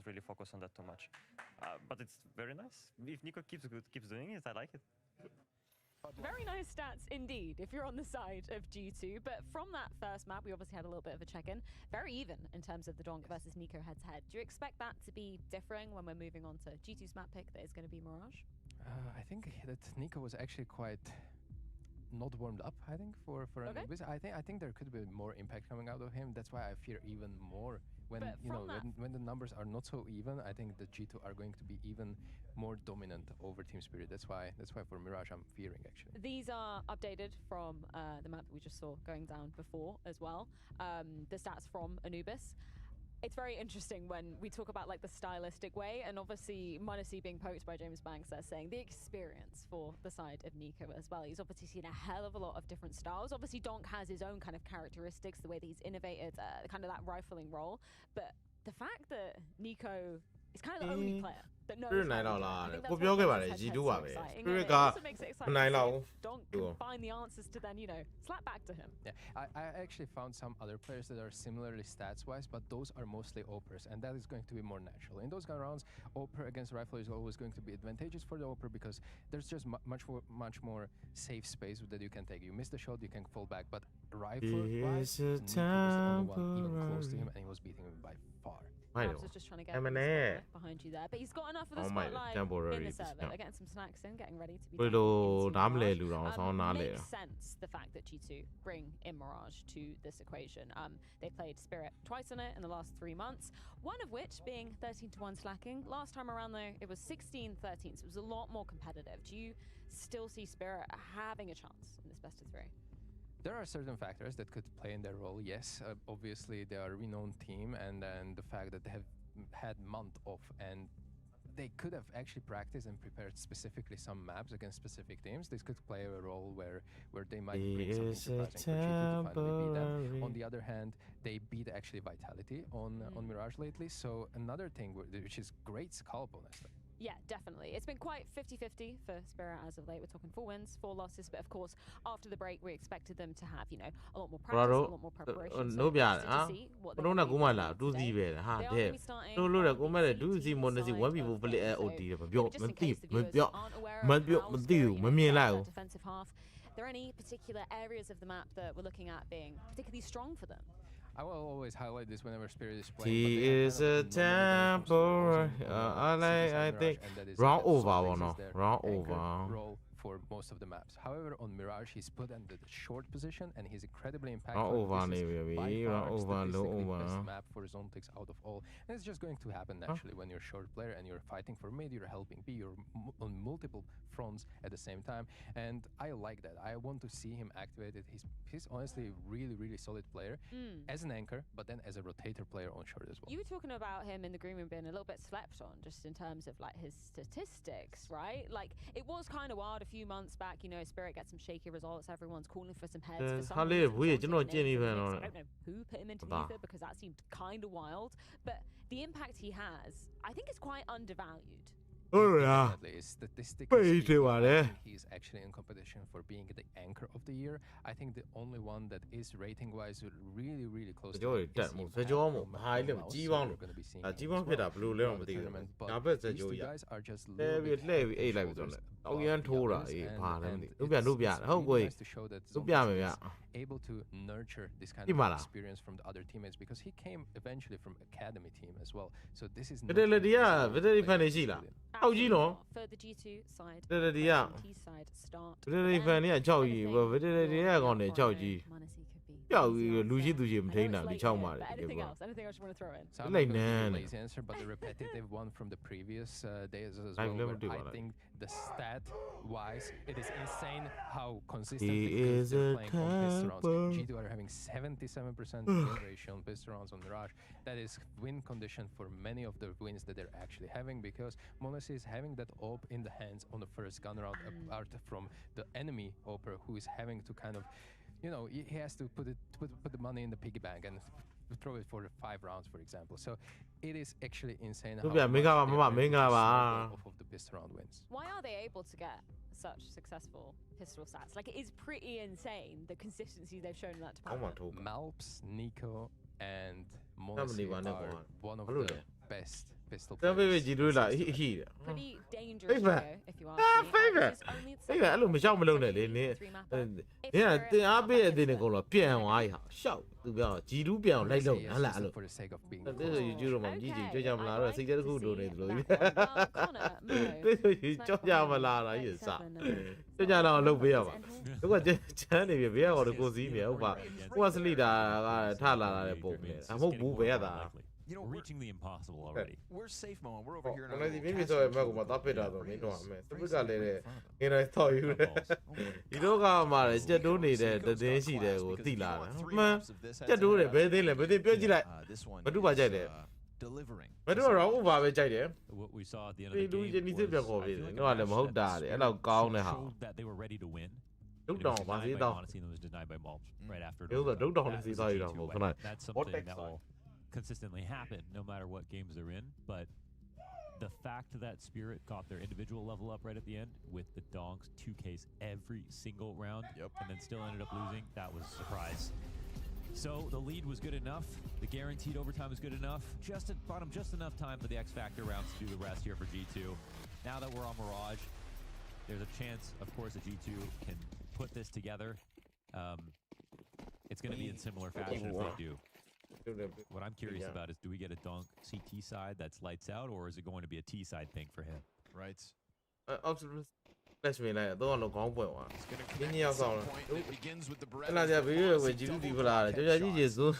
don't really focus on that too much. But it's very nice. If Nico keeps doing it, I like it. Very nice stats indeed, if you're on the side of G2. But from that first map, we obviously had a little bit of a check-in. Very even in terms of the Donk versus Nico head-to-head. Do you expect that to be differing when we're moving on to G2's map pick that is going to be Mirage? I think that Nico was actually quite not warmed up, I think, for Anubis. I think there could be more impact coming out of him. That's why I fear even more when when the numbers are not so even. I think the G2 are going to be even more dominant over Team Spirit. That's why for Mirage I'm fearing actually. These are updated from the map that we just saw going down before as well. The stats from Anubis. It's very interesting when we talk about like the stylistic way, and obviously m0NESY being poked by James Banks there saying the experience for the side of Nico as well. He's obviously seen a hell of a lot of different styles. Obviously Donk has his own kind of characteristics, the way that he's innovated, kind of that rifling role. But the fact that Nico is kind of the only player that knows Spirit 9 လောက်လာတယ်ကိုပြောခဲ့ပါတယ် G2 ပါပဲ Spirit က9လောက် Donk can find the answers to then, you know, slap back to him. Yeah, I actually found some other players that are similarly stats-wise, but those are mostly Opers, and that is going to be more natural. In those gun rounds, Oper against Rifler is always going to be advantageous for the Oper because there's just much more safe space that you can take. You miss the shot, you can fall back, but Rifler-wise, Nico was the only one even close to him, and he was beating him by far. I was just trying to get behind you there, but he's got enough of the spotlight in the server. They're getting some snacks in, getting ready to be makes sense the fact that G2 bring in Mirage to this equation. They played Spirit twice in it in the last 3 months, one of which being 13-1 slacking. Last time around though, it was 16-13, so it was a lot more competitive. Do you still see Spirit having a chance in this best of 3? There are certain factors that could play in their role, yes. Obviously, they are a renowned team, and then the fact that they have had month off and they could have actually practiced and prepared specifically some maps against specific teams. This could play a role where they might bring something surprising for G2 to finally beat them. On the other hand, they beat actually Vitality on Mirage lately. So another thing which is great scalp, honestly. Yeah, definitely. It's been quite 50-50 for Spirit as of late. We're talking 4 wins, 4 losses, but of course, after the break, we expected them to have, you know, a lot more practice, a lot more preparation. So to see what they're going to be today. They are going to be starting on just in case the viewers aren't aware of how Spirit defensive half. Are there any particular areas of the map that we're looking at being particularly strong for them? I will always highlight this whenever Spirit is playing. He is a temporary. I think round over, no, round over. Role for most of the maps. However, on Mirage, he's put in the short position, and he's incredibly impactful. This is by far statistically best map for Zonetics out of all. And it's just going to happen naturally when you're a short player and you're fighting for mid, you're helping B, you're on multiple fronts at the same time. And I like that. I want to see him activated. He's honestly a really solid player as an anchor, but then as a rotator player on short as well. You were talking about him in the green room being a little bit slept on, just in terms of like his statistics, right? Like it was kind of wild a few months back, you know, Spirit gets some shaky results, everyone's calling for some heads for some reason. I don't know who put him into the ether because that seemed kind of wild, but the impact he has, I think is quite undervalued. Oh yeah. Statistically speaking, I think he's actually in competition for being the anchor of the year. I think the only one that is rating-wise really close to it is we're going to be seeing but these two guys are just nice to show that Zonetics is able to nurture this kind of experience from the other teammates because he came eventually from academy team as well. So this is for the G2 side, T side start. Anything else you want to throw in? Lazy answer, but the repetitive one from the previous days as well. I think the stat-wise, it is insane how consistently they're playing on pistol rounds. G2 are having 77% win ratio on pistol rounds on Mirage. That is win condition for many of the wins that they're actually having because m0NESY is having that AWP in the hands on the first gun round apart from the enemy Oper who is having to kind of, you know, he has to put the money in the piggy bank and throw it for 5 rounds, for example. So it is actually insane how much off of the pistol round wins. Why are they able to get such successful pistol stats? Like, it is pretty insane the consistency they've shown in that department. Malps, Nico, and m0NESY are one of the best pistol. Pretty dangerous trio, if you ask me. Favorite. Favorite. အဲ့လိုမရောက်မလုံးနဲ့လေနင်းတင်အားပေးတဲ့အတင်းနဲ့ကုန်တော့ပြန်သွားရရှောက်သူပြောG2 ပြန်အောင်လိုက်လုံးဟလားအဲ့လိုတဲ့ဆို YouTube တော့မှကြည့်ကြည့်ကြွကြမလားတော့စိတ်ထဲတစ်ခုလိုနေသလိုကြီးတဲ့ဆိုကြွကြမလားလားကြီးစကြွကြတော့လုပ်ပေးရပါသူကချမ်းနေပြီဘေးကတော့ကိုစီးနေဟုတ်ပါဟိုကစလိတာကထလာလာတဲ့ပုံနဲ့အမဟုတ်ဘူးဘယ်ရတာ You know, reaching the impossible already. We're safe, Mo. We're over here. ဒီမိဆိုရမဲ့ကိုမတော့ပစ်တာဆိုမင်းတော့အမေသူကလည်းတဲ့ငင်းတိုင်းထော်ယူတယ်ဒီတော့ကမှလည်းကြက်တိုးနေတဲ့တင်းရှိတယ်ကိုတိလာတယ်မှန်ကြက်တိုးတယ်ဘယ်သိလဲဘယ်သိပြောကြည့်လိုက်မတူပါကြိုက်တယ် delivering မတူတော့ဥပါပဲကြိုက်တယ် What we saw at the end of the game ဒီနေ့စစ်ပြခေါ်ပြီးတယ်တော့လည်းမဟုတ်တာတယ်အဲ့တော့ကောင်းတဲ့ဟာ that they were ready to win. ဒုတ်တောင်ပါသေးတော့ Honestly, was denied by Mobs right after. ဒုတ်တောင်လေးစီးသွားရတော့ခဏ That's something that will consistently happen no matter what games they're in, but the fact that Spirit got their individual level up right at the end with the donks 2Ks every single round and then still ended up losing, that was a surprise. So the lead was good enough, the guaranteed overtime was good enough, bought them just enough time for the X Factor rounds to do the rest here for G2. Now that we're on Mirage, there's a chance, of course, that G2 can put this together. It's going to be in similar fashion if they do. What I'm curious about is, do we get a donk CT side that's lights out, or is it going to be a T side thing for him? right. Let's me like တော့တော့ခေါင်းပွင့်သွား။ဒီညရောက်ဆောင်လား။ Begins with the အဲ့လာကြဘေးရွယ်ဝင်ကြည့်ဒီဖလား။ကြောက်ကြကြီးကျေစိုး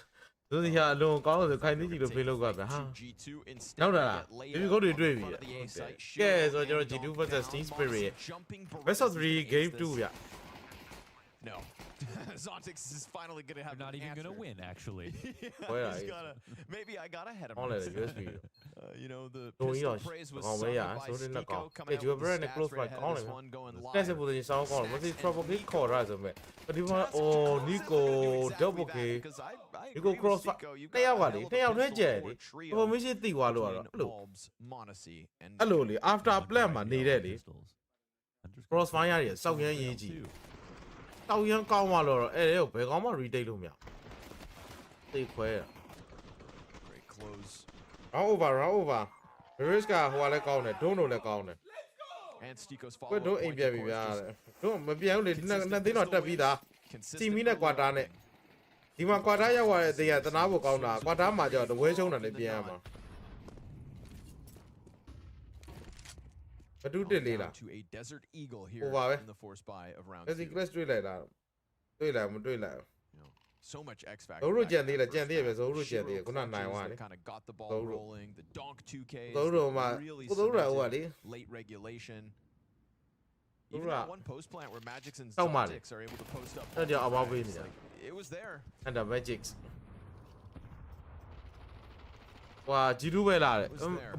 စီဟာအလုံးကောင်းလို့ခိုင်နေကြည့်လို့ဖေးလို့ကဗျာ။ဟာ။နောက်တာလား။ဒီကုတ်တွေတွေ့ပြီ။ကဲဆိုတော့ကျွန်တော် G2 versus Team Spirit Best of 3 Game 2ဗျ။ No. Zontix is finally going to have not even going to win, actually. Maybe I got ahead of him. You know, the pistol praise was sung by Stico coming out with the stats right ahead of this one going live. That's what they sound called. What's the trouble kick called, right? But you want, oh, Nico, double kick. Nico cross. They are what? They are rejected. Oh, we should think what hello, after I play, man, needed it. Crossfire is so easy. တောက်ရန်ကောင်းသွားလို့အဲ့ဒါကိုဘယ်ကောင်းမှ retake လို့မရသိခွဲ Very close round over risk ကဟိုကလည်းကောင်းတယ်ဒုံးတို့လည်းကောင်းတယ် and Stico's ဘယ်ဒုံးအိမ်ပြန်ပြီဗျာဒုံးမပြန်ဘူးလေဒီနှစ်သိန်းတော့တက်ပြီးသားစီမီနဲ့ကွာတာနဲ့ဒီမှာကွာတာရောက်သွားတဲ့တရားတနာဖို့ကောင်းတာကွာတာမှာကျတော့တဝဲချုံတာလည်းပြန်ရမှာဘဒုတက်လေးလား to a desert eagle here in the force buy of round 2 class တွေ့လိုက်လားတွေ့လိုက်မတွေ့လိုက် so much X factor တို့ကြံသေးလားကြံသေးပဲဆိုတို့ကြံသေးခုနနိုင်သွားလေ kind of got the ball rolling the donk 2K တို့မှာတို့ရဟိုကလေ late regulation even that one post plant where Magics and Zontix are able to post up အဲ့ဒါအဘောပေးနေတယ် it was there and the Magics ဟွာ G2 ပဲလာတယ်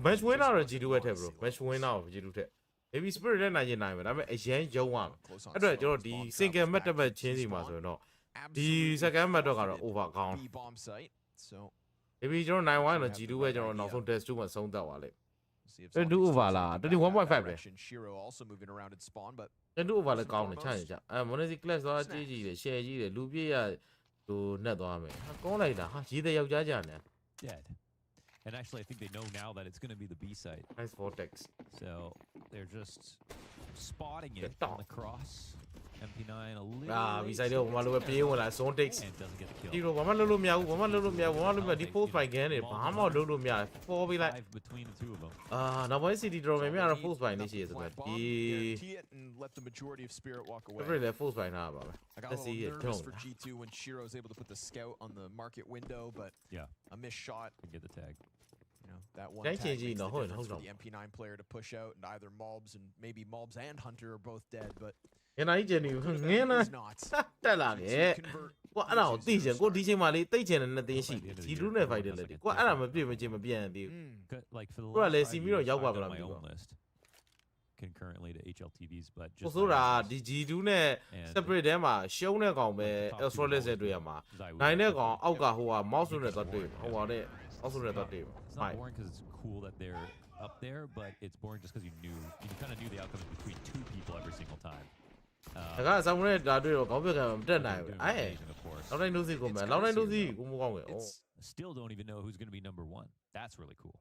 match winner တော့ G2 ပဲထက် bro match winner ကို G2 ထက် maybe Spirit နဲ့နိုင်ရင်နိုင်မယ်ဒါပေမဲ့အရန်ယုံရမယ်အဲ့တော့ကျွန်တော်ဒီ single match တစ်ပတ်ချင်းစီမှာဆိုရင်တော့ဒီ second match တော့ကတော့ over ကောင်း maybe ကျွန်တော်နိုင်ဝိုင်းတော့ G2 ပဲကျွန်တော်နောက်ဆုံး test 2မှာဆုံးသက်သွားလိမ့်မယ်2 over လား21.5ပဲ Shiro also moving around at spawn but 2 over လည်းကောင်းတယ်ချရင်ချအဲ Monesi class သွားကြီးကြီးတယ် share ကြီးတယ်လူပြည့်ရဟိုနှက်သွားမယ်ကောင်းလိုက်တာဟာရေးတဲ့ယောက်ျားကြတယ် dead and actually I think they know now that it's going to be the B site nice vortex so they're just spotting it on the cross MP9 a little B site တော့ဘာလို့ပဲပြေးဝင်လာ zone takes ဒီလိုဘာမှလုပ်လို့မရဘူးဘာမှလုပ်လို့မရဘူးဘာမှလုပ်မရဒီ post by gun တွေဘာမှလုပ်လို့မရပေါ်ပြီးလိုက် between the two of them နောက်ပိုင်း city draw မြင်ရတော့ post by နေရှိရဆိုတော့ဒီ let the majority of Spirit walk away every level post by နာပါပဲ let's see it for G2 when Shiro is able to put the scout on the market window but a missed shot and get the tag you know that one tag for the MP9 player to push out and either Mobs and maybe Mobs and Hunter are both dead but ငါကြီးကျနေငင်းနာတက်လာခဲ့ကွာအဲ့ဒါကိုသိချင်ကိုဒီချိန်မှာလေးသိချင်တဲ့နှစ်သိန်းရှိတယ်ဂျီလူးနဲ့ fighter လက်တွေကွာအဲ့ဒါမပြည့်မချင်းမပြန်သေးဘူး like for the ကိုကလည်းစီမီတော့ရောက်ပါမလားမသိဘူး concurrently to HLTVs but just ဆိုတာဒီ G2 နဲ့ separate ထဲမှာရှုံးတဲ့ကောင်ပဲ astralis နဲ့တွေ့ရမှာနိုင်တဲ့ကောင်အောက်ကဟိုက mouse နဲ့သွားတွေ့ဟိုပါတဲ့ mouse နဲ့သွားတွေ့ it's not boring because it's cool that they're up there but it's boring just because you kind of knew the outcome between two people every single time ဒါကဆောင်းနဲ့ဒါတွေ့တော့ခေါင်းပြကမတက်နိုင်ဘူးအဲ့လောက်တိုင်းလို့စီကိုမယ်လောက်တိုင်းလို့စီကိုမကောင်းဘူး still don't even know who's going to be number 1 that's really cool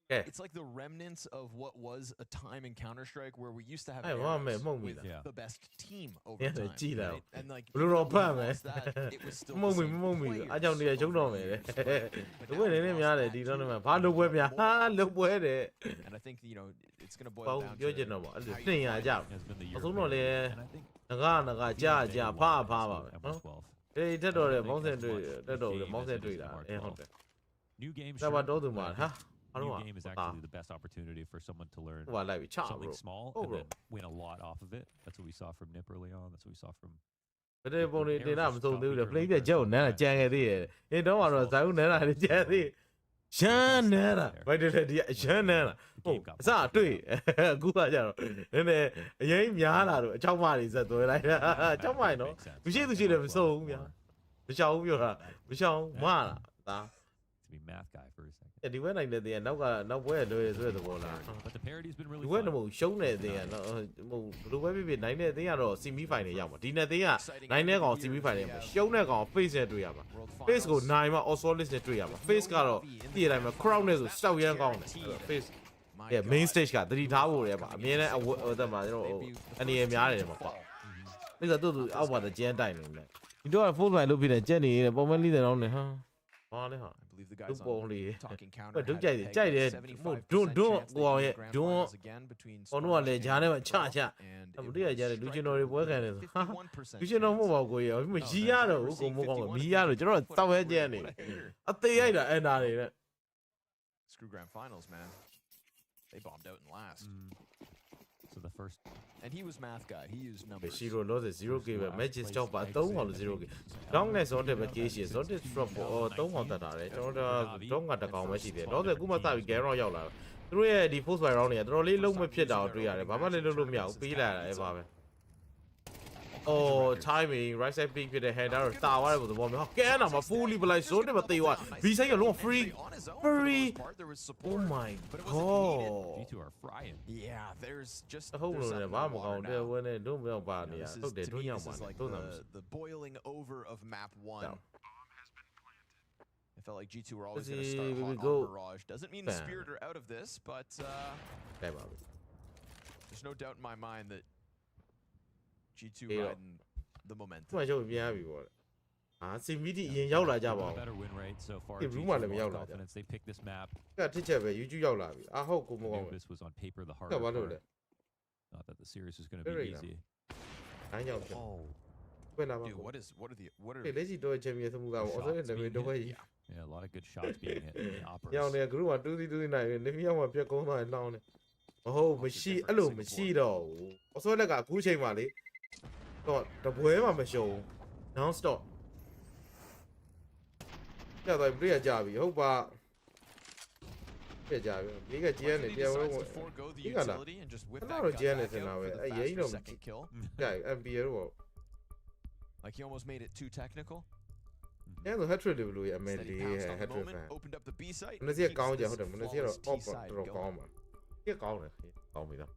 It's like the remnants of what was a time in Counter-Strike where we used to have Hey, eras mom, with yeah. the best team over Yeah, time. right? And like, Blue even though roll we pump, lost man. that, it was still the Mom, same I don't need a players joke over on me. years, right? But The now way we they lost are, that they too, don't know. and How look we where have me? more Ah, look where options. they. And I think, you know, it's going to boil Well, down you're to just normal. how you Thing define I it. job. Has been the year I of don't know, Mary, le. and I think Naga, ja, ja, pa, pa, M12. Hey, that I door, don't mouse think and as much do the that door, game mouse as and it is do the that. Mark Eh, 12. okay. New game, That what sure, do but man, I huh? think new game is actually the best opportunity for someone to learn Well, like we something bro. small Oh, and bro. then win a lot off of it. That's what we saw from Nip early on. That's what we saw from. But they only Air they not just so got do the weaker play and the weaker Joe, until Nana time. Jang at the They don't want to sound Nana Jazzy. Shanana. Why did I Shanana? Oh, Sa Tree. Good. And a young Yana, Chamari said to it like Chamino. We see the shit of so, yeah. We shall you, we shall, Mara. To be math guy for a second. Yeah, the way I did the end, no way to it with the ball. But the parody's been really You went fun. to show it there, no, blue baby, 9 they are semi final Yama. Dinner they are 9 on semi final. Show neck on face at Yama. Face go 9 also listen to Yama. Face got here, I'm a crown is so young on face. Yeah, main stage got 3 tower. I mean, the man, and the Amiari. These are two out of the Jan dining. You don't have full my loop in a Jenny, but when leader on the huh? I believe the guys only. on Talking Counter Don't had get pegged it. a 75% Don't chance go they'd be ahead. in the grand Don't. finals again between On Sparge one leg, and Jana, Pearl, cha. and I'm it really was a striker Luciano work with and a it's 51% you should know chance. more about you. I'm a Giano, we're seeing go 51 more. if they Miano, can you're not put so up a Jenny. what a hitter. I think I and I. Screw grand finals, man. They bombed out in last. So the first. And he was math guy. He used numbers. Zero loss, 0 game, matches job, but don't want 0 game. Longness on the vacation, on the drop or don't want that. Don't want the comedy there. Not the Gumata Garo Yola. Through the post by Ronnie, Rolly look me pit out, Baba little meow, be that. Oh, timing, right side big with the head out, tower with the woman. Again, I'm a fully like so, but they want. Be saying alone free. Free. Oh my god. G2 are frying. Yeah, there's just The whole there's room, something I'm in the water going there now. when they don't know about You know, it. this is, Look, they to don't me, know this is like the boiling over of map 1. No. I felt like G2 were always Let's going to see, start we hot go- on Mirage. Doesn't mean the Spirit are out of this, but there's no doubt in my mind that G2 Yeah. riding the momentum. 突然就变下比我了。啊，CVD 已經有啦，家 A 寶。 better win rate so far. Yeah, G2 rumor lost le miyaw la confidence. They picked this map. 今日啲隻ပဲ，要豬有啦，啊好過冇講。 Anubis was on paper the 今 harder 日玩到 part. 咧， Not that the series was going to be Very easy. 眼有隻。 Oh, 喂啦嘛 dude, what are 你呢次都係前面都冇教，我所以你咪都可以。 Yeah, a lot of good shots being hit in the uppers. 有你 group 話嘟啲嚟，你邊有話邊講都係撈咧。哦，မရှိ一路မရှိတော့ဘူး。我所以咧က估ချိန်嘛你，တော့တပွဲမှမရှုံး non stop。ကြတော့ပြည့်ကြပြီဟုတ်ပါပြည့်ကြပြီဒီကကျန်းနေ He တရားဝင် decides to forego the He got that. utility and just whip I that know gun Jen back is in out our for way. the Yeah, you fast know- second kill. ကြ NBA တော့ Like he almost made it too technical. အဲ့လို hat trick တွေဘလို့ Instead, MLD he pounced on the hat trick moment, ဖန် opened up the B site. မနေ့က keeps ကောင်းကြ this ဟုတ်တယ်မနေ့ကတော့ flawless off T side တော့ going. ကောင်းပါဒီကောင်းတယ်ကောင်းပြီလား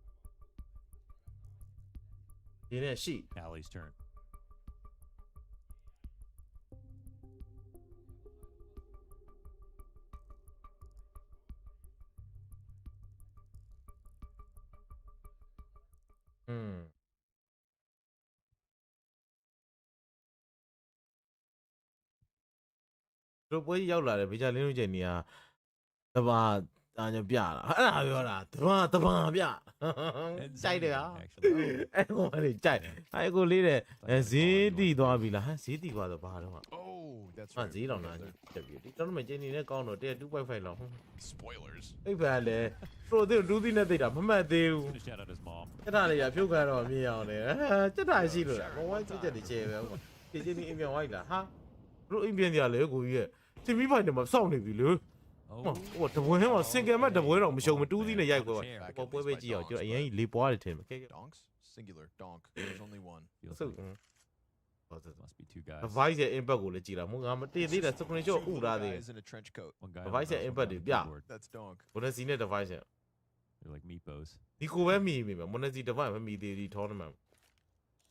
ဒီနေ့ရှိ Alley's turn. 음တို့ပွဲရောက်လာတယ်ဘေးချလင်းလို့ချိန်နေရတဘာအာညပြတာအဲ့ဒါပြောတာတဘာပြကြိုက်တယ်ဟာ Actually. အဲ့ဟိုလေးကြိုက်အဲ့ကိုလေးတဲ့ဈေးတီသွားပြီလားဟမ်ဈေးတီသွားတော့ဘာတော့ Oh, that's ဟာ right. ဈေးတော့နာတက်ပြီဒီတော့မကျင်းနေတဲ့ကောင်းတော့2.5လောက် Spoilers. အဲ့ဖန်လေပရိုသိတူးသီးနဲ့သိတာမမှတ်သေးဘူး Gonna shout out his mom. စက်တာလေးကဖြုတ်ခံတော့မြင်အောင်လေစက်တာရှိလို့လားမဝိုင်းချက်တွေချေပဲဟုတ်ဒီချင်းဒီအမြောင်ဝိုင်းလားဟာဘလို့အင်ပြန်ကြလေကိုကြီးရဲ့တင်ပြီးဖိုင်တယ်မှာစောင့်နေပြီလေ Oh, ဟိုတပွဲမှာစင်ကယ်မတပွဲတော့မရှုံမတူးသီးနဲ့ရိုက်ပွဲပေါ်ပွဲပဲကြည့်အောင်ကျွန်တော်အရင်လေးပွားတယ်ထင်မယ်ကဲ Donks? Singular. Donk. There's only one. feels ဆုပ် like must be two guys. Vice ရဲ့ impact ကိုလည်းကြည်လာမငါမတည်သေးတယ် screenshot ဥထားသေး Guys in a trench coat. One guy. Device on the- impact on the yeah. keyboard. That's Donk. ဘုန်းစီနဲ့ device ရဲ့ They're like meatballs. ဒီကိုပဲမီမိမယ်မွန်စီ device မမီသေးဒီ tournament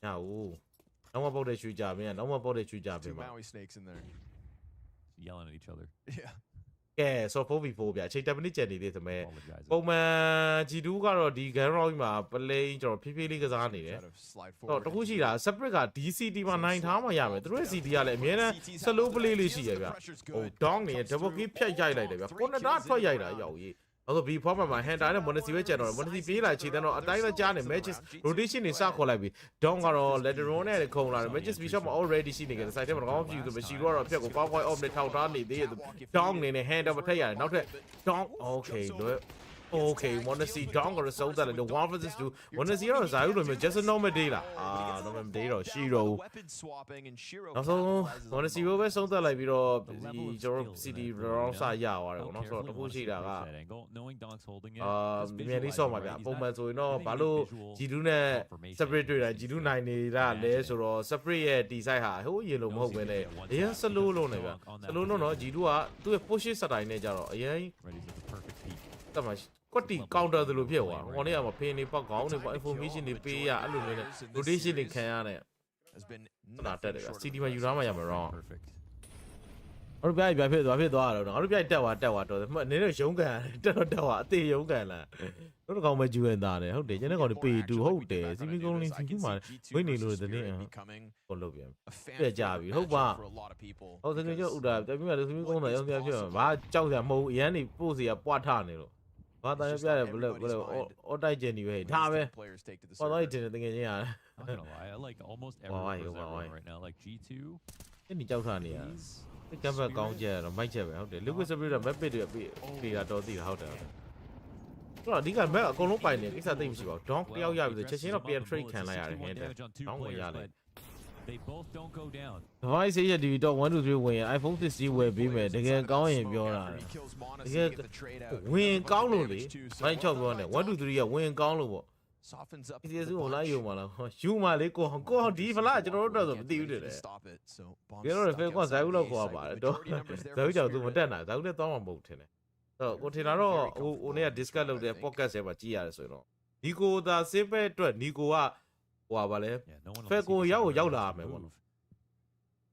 ညဦးနောက်မှပေါက်တဲ့ရွှေကြမင်းကနောက်မှပေါက်တဲ့ရွှေကြမ Two င်းမှာ Maui snakes in there. Yelling at each other. Yeah. ကဲဆို 4v4 ဗျအချိန်10မိနစ်ကျန်နေသေးတယ်မဲ့ပုံမှန် G2 ကတော့ဒီ gun round မှာ play ကျွန်တော်ဖြည်းဖြည်းလေးကစားနေတယ်တော့တခုရှိတာ separate က DCT မှာနိုင်ထားမှရမယ်သူတို့ရဲ့ CD ကလည်းအများနဲ့ slow play လေးရှိရဗျဟို down နေ double kill ဖြတ်ရိုက်လိုက်တယ်ဗျခုနတာထွက်ရိုက်တာရောက်ရေးအဲ့တော့ B format မှာ Hunter နဲ့ Monesi ပဲကျန်တော့ Monesi ပြေးလာခြေတန်းတော့အတိုင်းပဲကြားနေ matches rotation တွေစခေါ်လိုက်ပြီ Down ကတော့ lateral နဲ့ခုံလာတယ် matches B shot မှာ already ရှိနေကြတယ် side ထဲမှာကောင်းကြည့်ဆိုမရှိတော့အဖြတ်ကိုကောင်းကောင်း off နဲ့ထောက်ထားနေသေးတယ် Down နေနဲ့ Hunter မထက်ရတယ်နောက်ထပ် Down okay လွယ် Okay, Monesi Down က result တယ် the 1 versus 2 Monesi ကတော့ဇာယူလိုမျိုး just a normal day လားnormal day တော့ရှိတော့နောက်ဆုံး Monesi ကိုပဲဆုံးသက်လိုက်ပြီးတော့ဒီကျွန်တော် CD round စရသွားတယ်ပေါ့နော်ဆိုတော့တခုရှိတာကမြန်လေးဆော့မှာဗျပုံမှန်ဆိုရင်တော့ဘာလို့ G2 နဲ့ separate တွေ့တာ G2 နိုင်နေတာလဲဆိုတော့ separate ရဲ့ design ဟာဟိုရေလို့မဟုတ်ဘဲနဲ့အရင် slow လုံးနေဗျ slow လုံးတော့ G2 ကသူ့ရဲ့ push စတိုင်းနဲ့ကြတော့အရင်တက်မှာကွက်တီ counter သလိုဖြစ်သွားဟိုနေ့ကမဖေးနေပေါက်ကောင်းနေပေါ့ information တွေပေးရအဲ့လိုမျိုးနဲ့ rotation တွေခံရတဲ့နာတက်တယ်ဗျ CD မှာယူထားမှရမှာ wrong အဲ့လိုပြဖြစ်သွားတော့အဲ့လိုပြတက်သွားတော့နင်းတော့ရုံးကန်တက်သွားအသေးရုံးကန်လာတို့ကောင်မကျူရင်သားတယ်ဟုတ်တယ်ကျန်တဲ့ကောင်တွေပေတူဟုတ်တယ်စီမီကုန်းလင်းစီကူမှာဝိနေလို့တဲ့နေ့ကိုလုပ်ပြန်ပြကြပြီဟုတ်ပါဟုတ်တယ်ကျဥတာတပြည့်ကစီမီကုန်းတော့ရောင်းပြဖြစ်မှာဘာကြောက်စရာမဟုတ်အရန်နေပို့စီကပွားထနေလို့ဘာတန်းပြရတယ်ဘလို့အော်တိုက်ကျင်နေပဲဒါပဲပေါ်တော့တင်တကယ်ချင်းရတယ် I'm not gonna lie, I like almost every person right now. Like G2. အဲ့ဒီကြောက်ထားနေရဒီကပ်ဘက်ကောင်းကျတော့မိုက်ချက်ပဲဟုတ်တယ် liquid spirit တော့ map တွေပေးတာတော်သိတာဟုတ်တယ်တော့အဓိက map အကုန်လုံးပိုင်နေကိစ္စသိမရှိပါဘူး donk တယောက်ရပြီဆိုချက်ချင်းတော့ peer trade ခံလိုက်ရတယ်ဟင်းတယ် donk ဝင်ရတယ် They both don't go down. ဘာလို့ဆေးရဒီတော့1 2 3ဝင် iPhone 16ဝယ်ပေးမယ်တကယ်ကောင်းရင်ပြောတာတကယ်ဝင်ကောင်းလို့လေဘိုင်း6ပြောနေ1 2 3ကဝင်ကောင်းလို့ပေါ့ softens up ဒီစုံလာယူမှာလားယူမှာလေကိုဒီဖလားကျွန်တော်တို့တော့ဆိုမသိဘူးတဲ့လေကျွန်တော်တို့ဖေကွန်ဇာယူလောက်ခေါ်ပါတယ်တော့ဇာယူကြောင့်သူမတက်နိုင်ဇာယူလည်းတောင်းမှာမဟုတ်ထင်တယ်အဲ့တော့ကိုထင်တာတော့ဟိုနေ့က discuss လုပ်တဲ့ podcast ထဲမှာကြည့်ရတယ်ဆိုတော့ဒီကိုသာစင်းပဲအတွက်နီကိုကဟိုပါလဲဖေကိုရောက်လာရမယ်ပေါ့နော်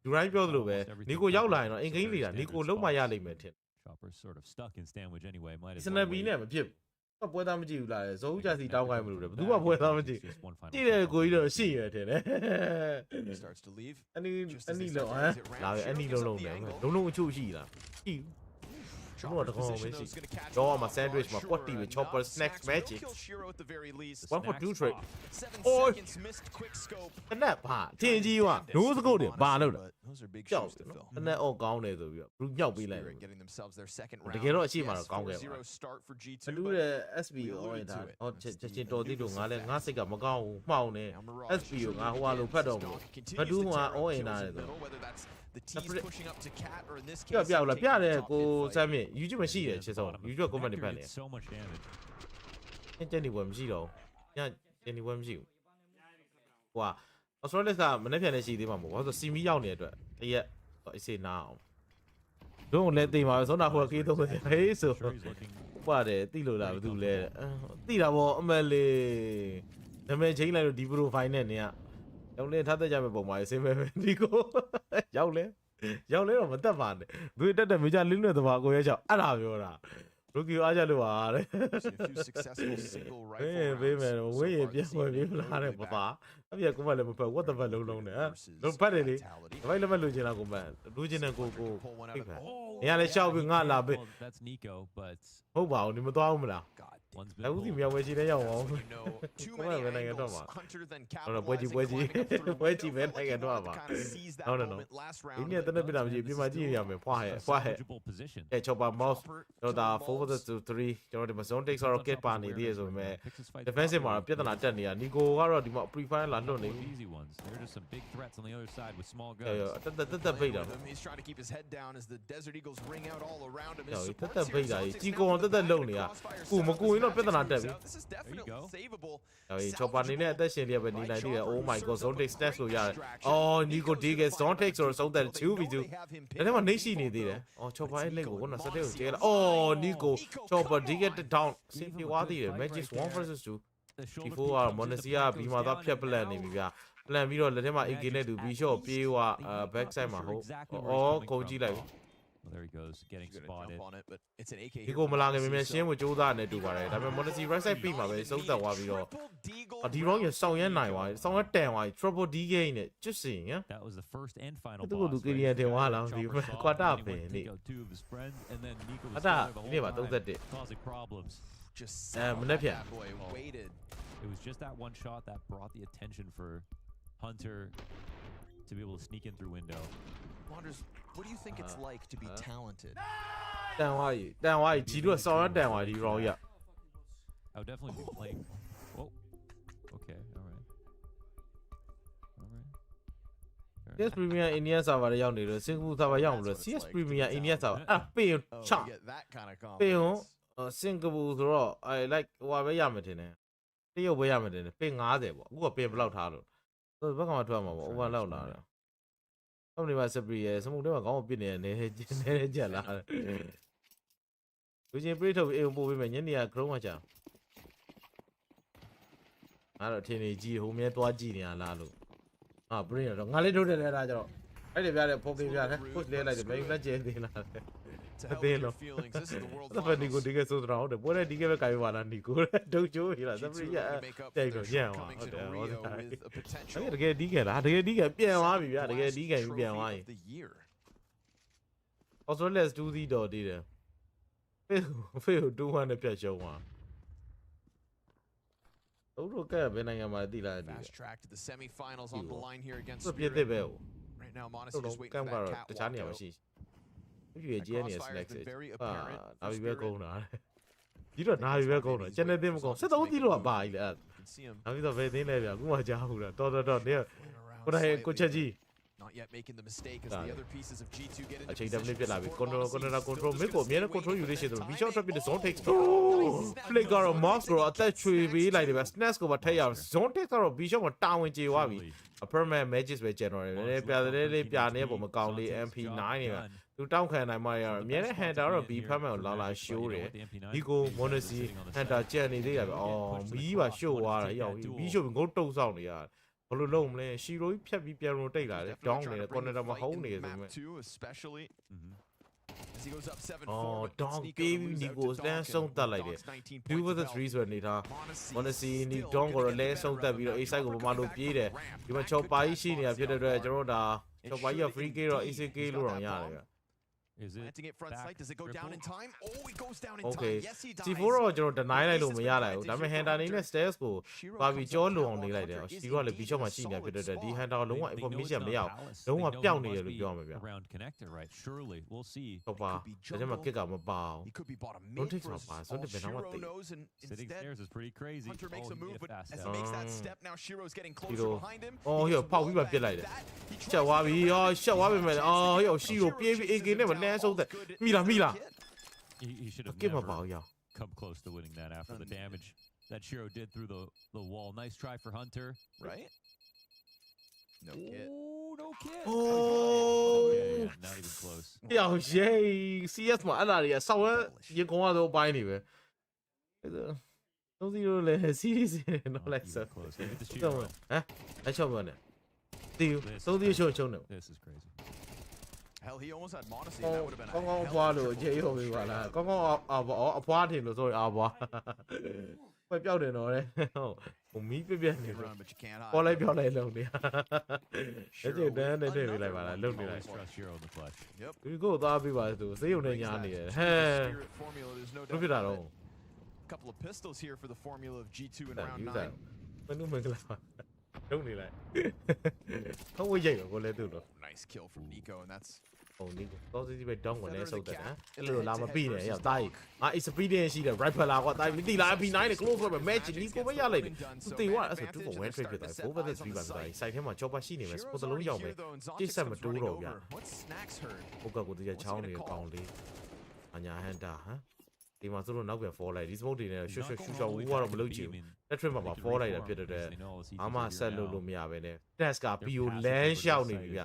ဒူရိုင်းပြောသလိုပဲနီကိုရောက်လာရင်တော့အင်ဂိမ်းလေးတာနီကိုလုံးမရလိမ့်မယ်ထင် Chopper sort of stuck in sandwich anyway. Might as well. စနပီနဲ့မဖြစ်ဘူးပွဲသားမကြည့်ဘူးလားဇောဦးကြစီတောင်းခိုင်းမလို့လေဘယ်သူမှပွဲသားမကြည့်ကြည့်တယ်ကိုကြီးတော့ရှိရထင်တယ် starts to leave အနီလုံးဟမ်လာပဲအနီလုံးနေလုံးအချို့ရှိလားကြည့်ကျွန်တော်တကောင်းမရှိတော့မှာ sandwich မှာ potty ပဲ chopper snacks magic 1 for 2 trade အိုးအဲ့ဒါဘာထင်ကြီးว่ะ no scope တွေဘာလို့လဲ those are big ကြောက် shoes to တယ် fill အဲ့ဒါအော်ကောင်းတယ်ဆိုပြီးတော့ဘူးညောက်ပေးလိုက်တယ် getting themselves their second round တကယ်တော့အရှိမှတော့ကောင်းခဲ့ပါ 0 start for G2 လူရဲ့ SB ဟိုတာဟောချက်ချင်းတော်သေးလို့ငါလည်းငါစိတ်ကမကောင်းဘူးမှောင်နေ SB ကိုငါဟိုဟာလိုဖတ်တော့မလို့ဘဒူးဟိုဟာ all in တာတယ်ဆို the tees pushing up to cat or in this ပြ case ပြလားပြတယ်ကိုစမ်းမြင့် YouTube မရှိတယ်ချစ်ဆုံး YouTube comment တွေဖတ်နေ So much damage. ကျန်နေပွဲမရှိတော့ညကျန်နေပွဲမရှိဘူးဟိုဟာ Australis ကမနေ့ပြန်လည်းရှိသေးမှာမဟုတ်ဘာလို့စီမီရောက်နေတဲ့အတွက်တရက်အစေနာအောင်တို့လည်းသိမှာပဲဆုံးတာဟိုကေးသုံးတယ်ဟေးဆိုပါတယ်သိလို့လားဘာလို့လဲသိတာပေါ့အမလေးနာမည်ချင်းလိုက်လို့ဒီ profile နဲ့နင်ကရောက်လဲထားတတ်ကြမယ်ပုံပါရေးစင်းပဲဒီကိုရောက်လဲတော့မတက်ပါနဲ့သူတက်တဲ့မေဂျာလင်းနဲ့တဘာကိုရဲချောက်အဲ့ဒါပြောတာလူကီအားကြလို့ပါတဲ့ဘေးမယ်ဝေးရပြန်ဝင်ပြီးလာတယ်ပပါအပြည့်ကိုမလည်းမဖက် what the fuck လုံးနဲ့လုံးဖတ်တယ်လေဒီဘိုင်းလည်းမလူချင်တာကိုမလူချင်တဲ့ကိုပြဖက်နေရာလည်းရှောက်ပြီးငါလာပေး That's Nico, but ဟုတ်ပါဘူးဒီမသွားဘူးမလား one's လည်းဦးစီမြောက်ဝဲရှိတဲ့ရောက်အောင်ပွဲနိုင်ငံတော့မှာတော့ပွဲကြီးပဲနိုင်ငံတော့မှာဟုတ်တယ်နော်ဒီနေ့တနေ့ပြတာမရှိပြမကြည့်ရမယ်ဖွားဟဲ့အဲချောပါ mouse တော့ဒါ4 to 3ကျွန်တော်ဒီမှာ zone take ဆိုတော့ kit ပါနေသေးရဆိုပေမဲ့ defensive မှာပြဿနာတက်နေတာ Nico ကတော့ဒီမှာ pre-fire လာလွတ်နေ easy ones. There are just some big threats on the other side with small guns. တက်ပိတ်တာ he's trying to keep his head down as the Desert Eagles ring out all around him တက်ပိတ်တာကြီးကိုအောင်တက်လုံနေတာကိုမကိုရင်တော့ပြဿနာတက်ပြီ this is definitely savable ချောပါနေနဲ့အသက်ရှင်လျက်ပဲနေနိုင်သေးတယ် oh my god zone take stats လို့ရတယ်အော် Nico DK zone take ဆိုတော့ဆုံးတဲ့ 2v2 ဒါနဲ့မှနေရှိနေသေးတယ်အော်ချောပါရဲ့လက်ကိုကတော့စတဲ့ကိုကျဲလာအော် Nico ချောပါ DK down စင်ပြေသွားသေးတယ် magic 1 versus 2 before က Monasia ဘီမှာသွားဖြတ်ပလန်နေပြီဗျာပလန်ပြီးတော့လက်ထဲမှာ AK နဲ့သူ B shot ပြေးွားback side မှာဟုတ်အော်ခုံကြည့်လိုက် Well, there he goes, getting spotted. On it, but it's an AK. ဒီကိုမလာခင်မြန်ရှင်းဖို့ကြိုးစားနေတူပါတယ်ဒါပေမဲ့ Monacy right side ပြီးမှာပဲစုံသက်သွားပြီးတော့ဒီ round ရဆောင်ရနိုင်သွားတယ်ဆောင်ရတန်သွားပြီ triple D game နဲ့ကျွတ်စင် That was the first and final boss. သူကသူ KDN တင်သွားလားဒီကွာတာပဲနေအတာဒီနေ့ပါ31 causing problems. Just မနေ့ပြန် waited. It was just that one shot that brought the attention for Hunter to be able to sneak in through window. Wonders, what do you think it's like to be talented? တန်သွားကြီးဂျီတို့ဆောင်ရတန်သွားဒီ round ရ I would definitely be playing. Whoa. Okay. All right. CS Premier Indian server ရောက်နေလို့ Singapore server ရောက်မလို့ CS Premier Indian server အဲ့ပင်ချပင်Singapore ဆိုတော့ I like ဟိုပဲရမယ်ထင်တယ်တရုတ်ပဲရမယ်ထင်တယ်ပင်50ပေါ့အခုကပင်ဘယ်လောက်ထားလို့ဘက်ကမှထွက်မှာပေါ့ over လောက်လာတယ်ဟုတ်နေပါ Spray ရဲ့စမှုတွေမှာခေါင်းကိုပစ်နေနေကြက်လာတယ်လူချင်းပြေးထုတ်အိမ်ပို့ပေးမယ်ညနေက grow မှာကြာအဲ့တော့ထင်နေကြီးဟိုမြဲသွားကြည့်နေရလားလို့brain တော့ငါလေးထုတ်တယ်လဲဒါကြတော့အဲ့ဒီပြတဲ့ဖိုကေပြတဲ့ push လဲလိုက်တယ်မင်းလက်ကျဲသေးလားအသေးလို့ဒါပဲဒီကိုဒီကဆိုတော့ဟုတ်တယ်ပေါ်တဲ့ဒီကပဲကိုင်ပါလားဒီကိုဒုတ်ချိုးရလားစပရီရတိုက်တော့ညံ့သွားဟုတ်တယ်ဟုတ်တယ်တကယ်ဒီကလားတကယ်ဒီကပြန်သွားပြီဗျာတကယ်ဒီကပြန်သွားရင် also let's do the တော့ဒီတယ်ဖေး200နဲ့ပြတ်ရှုံးသွားတို့ကဘယ်နိုင်ငံမှာတည်လာတယ် Fast track to the semi-finals on the line here against ပြည့်တဲ့ပဲ right now Monacy just waiting for that catwalk တခြားနေရာမရှိဘူး GN ရဲ့ select နာဘီပဲကုန်တာဒီတော့နာဘီပဲကုန်တော့ကျန်တဲ့တင်းမကုန်73တီးတော့ပါကြီးလေအဲ့နာဘီတော့ဘယ်တင်းလဲဗျာအခုမှကြားဘူးလားတော်နေကိုယ်တိုင်ကိုချက်ကြီး Not yet making the mistake as the other pieces of G2 get into အချိန်တမနစ်ပြလာပြီ control မင်းကိုအမြဲတမ်း control ယူလို့ရှိတယ် B-shot ထွက်ပြီး zone take play ကတော့ mouse ကတော့အသက်ချွေပေးလိုက်တယ်ဗျ snatch ကိုပါထည့်ရအောင် zone take ကတော့ B-shot မှာတာဝန်ကျေသွားပြီ a permanent matches ပဲ general လည်းပြလေးပြနေပုံမကောင်းလေး MP9 နေဗျသူတောင်းခံနိုင်မှရအမြဲတမ်း hunter တော့ B permanent ကိုလာ show တယ်ဒီကို Monacy hunter ကြံနေသေးတာဗျအော်မီးပါ show သွားတာရောက် B-shot ငုတ်တုံဆောက်နေရဘလို့လုံးမလဲရှီရိုကြီးဖြတ်ပြီးပြန်လို့တိတ်လာတယ်ဒေါင်းနေတယ် corner မှာဟုံးနေတယ်ဆိုမဲ့ especially as he goes up 7-4 oh dog baby ဒီကိုစတန်းဆုံးတက်လိုက်တယ် 2 versus 3ဆိုတဲ့နေတာ Monacy ဒီ Don ကိုလဲဆုံးတက်ပြီးတော့ A side ကိုပမာလို့ပြေးတယ်ဒီမှာ chopper ကြီးရှိနေတာဖြစ်တဲ့အတွက်ကျွန်တော်တို့ဒါ chopper ကြီးက free kill တော့ ACK လို့တော့ရတယ်ဗျ Is it planting it front sight? Does it go down in time? Oh, it goes down in okay. time. Yes, he dies. C4 တော့ကျွန်တော် deny လိုက်လို့မရလိုက်ဘူးဒါပေမဲ့ hunter အနေနဲ့ stairs ကိုပါပြီးကြောလုံအောင်နေလိုက်တယ်ရှီကလည်း B-shot မှာရှိနေတာဖြစ်တဲ့အတွက်ဒီ hunter ကိုလုံးဝ information မရဘူးလုံးဝပျောက်နေတယ်လို့ပြောမှာဗျာ around connector right surely we'll see ဟုတ်ပါဒါကြောင့်မကစ်ကမပါဘူး He could be bought a don't mid take for my pass don't depend on what they sitting stairs is pretty crazy Hunter makes a move but as he makes that step now Shiro's getting closer behind him အော်ဟိုဖောက်ပြီးပါပြစ်လိုက်တယ်ချက်သွားပြီအော်ရှက်သွားပြီမဲ့အော်ဟိုရှီကိုပြေးပြီး AK နဲ့မနှမ်းဆုံးတယ်မိလားhe should have never come close to winning that after the damage that Shiro did through the wall. Nice try for Hunter. Right? No kit. Oh, no kit. Oh, yeah, not even close. Yo, yay. CS မှာအဲ့ဒါတွေကစောက်ရင်ကုန်းရတော့ပိုင်းနေပဲdon't see you le series no like so close. Hit the Shiro. ဟမ်အချောင်းမနဲ့တီးသုံးတီးချုံနေ This is crazy. Hell, he almost had Monacy. That would have been ကောင်းကောင်းအဖွားလို့ကြေးရုံပေးပါလားကောင်းကောင်းအဖွားထင်လို့ sorry အဖွားပဲပြောက်တယ်တော့လေဟိုမီးပြနေလို့ပေါ်လိုက်ပြောက်လိုက်လုံနေအဲ့ဒီတန်းနဲ့တွေ့လိုက်ပါလားလုံနေလိုက် Shiro in the clutch. Yep. ဒီကိုသားပေးပါသူစေးရုံနဲ့ညာနေတယ်ဟဲ့ဘယ်ဖြစ်တာတော့ couple of pistols here for the formula of G2 in round 9. မနုမင်္ဂလာလုံနေလိုက်ခေါင်းဝိတ်ရိုက်တော့ကိုလည်းသူ့တော့ Nice kill from Nico and that's ဟိုနီကိုတော့စီပဲတောင်းဝင်လဲဆုတ်တယ်နော်အဲ့လိုလာမပြီးနဲ့ရောက်တာကြီးငါ experience ရှိတယ် rifle လာကွာတာကြီးတီလာ B9 နဲ့ close ပဲ match နီကိုပဲရလိုက်တယ်သူတေဝါအဲ့ဆို2 for 1 trade ဖြစ်တာ4 versus 3ပါဆိုတာစိုက်ထဲမှာ chopper ရှိနေမယ်စပို့တလုံးရောက်မယ်တိဆက်မတိုးတော့ဗျာဟုတ်ကဲ့ကိုတကယ်ချောင်းနေကောင်းလေးအညာဟန်တာဟမ်ဒီမှာဆိုတော့နောက်ပြန် fall လိုက်ဒီ smoke တွေနဲ့ရှွတ်ဝူကတော့မလုပ်ချင်ဘူးလက်ထရစ်မှာ fall လိုက်တာဖြစ်တဲ့အာမဆက်လို့မရပဲနဲ့ test က BO လမ်းလျှောက်နေပြီဗျ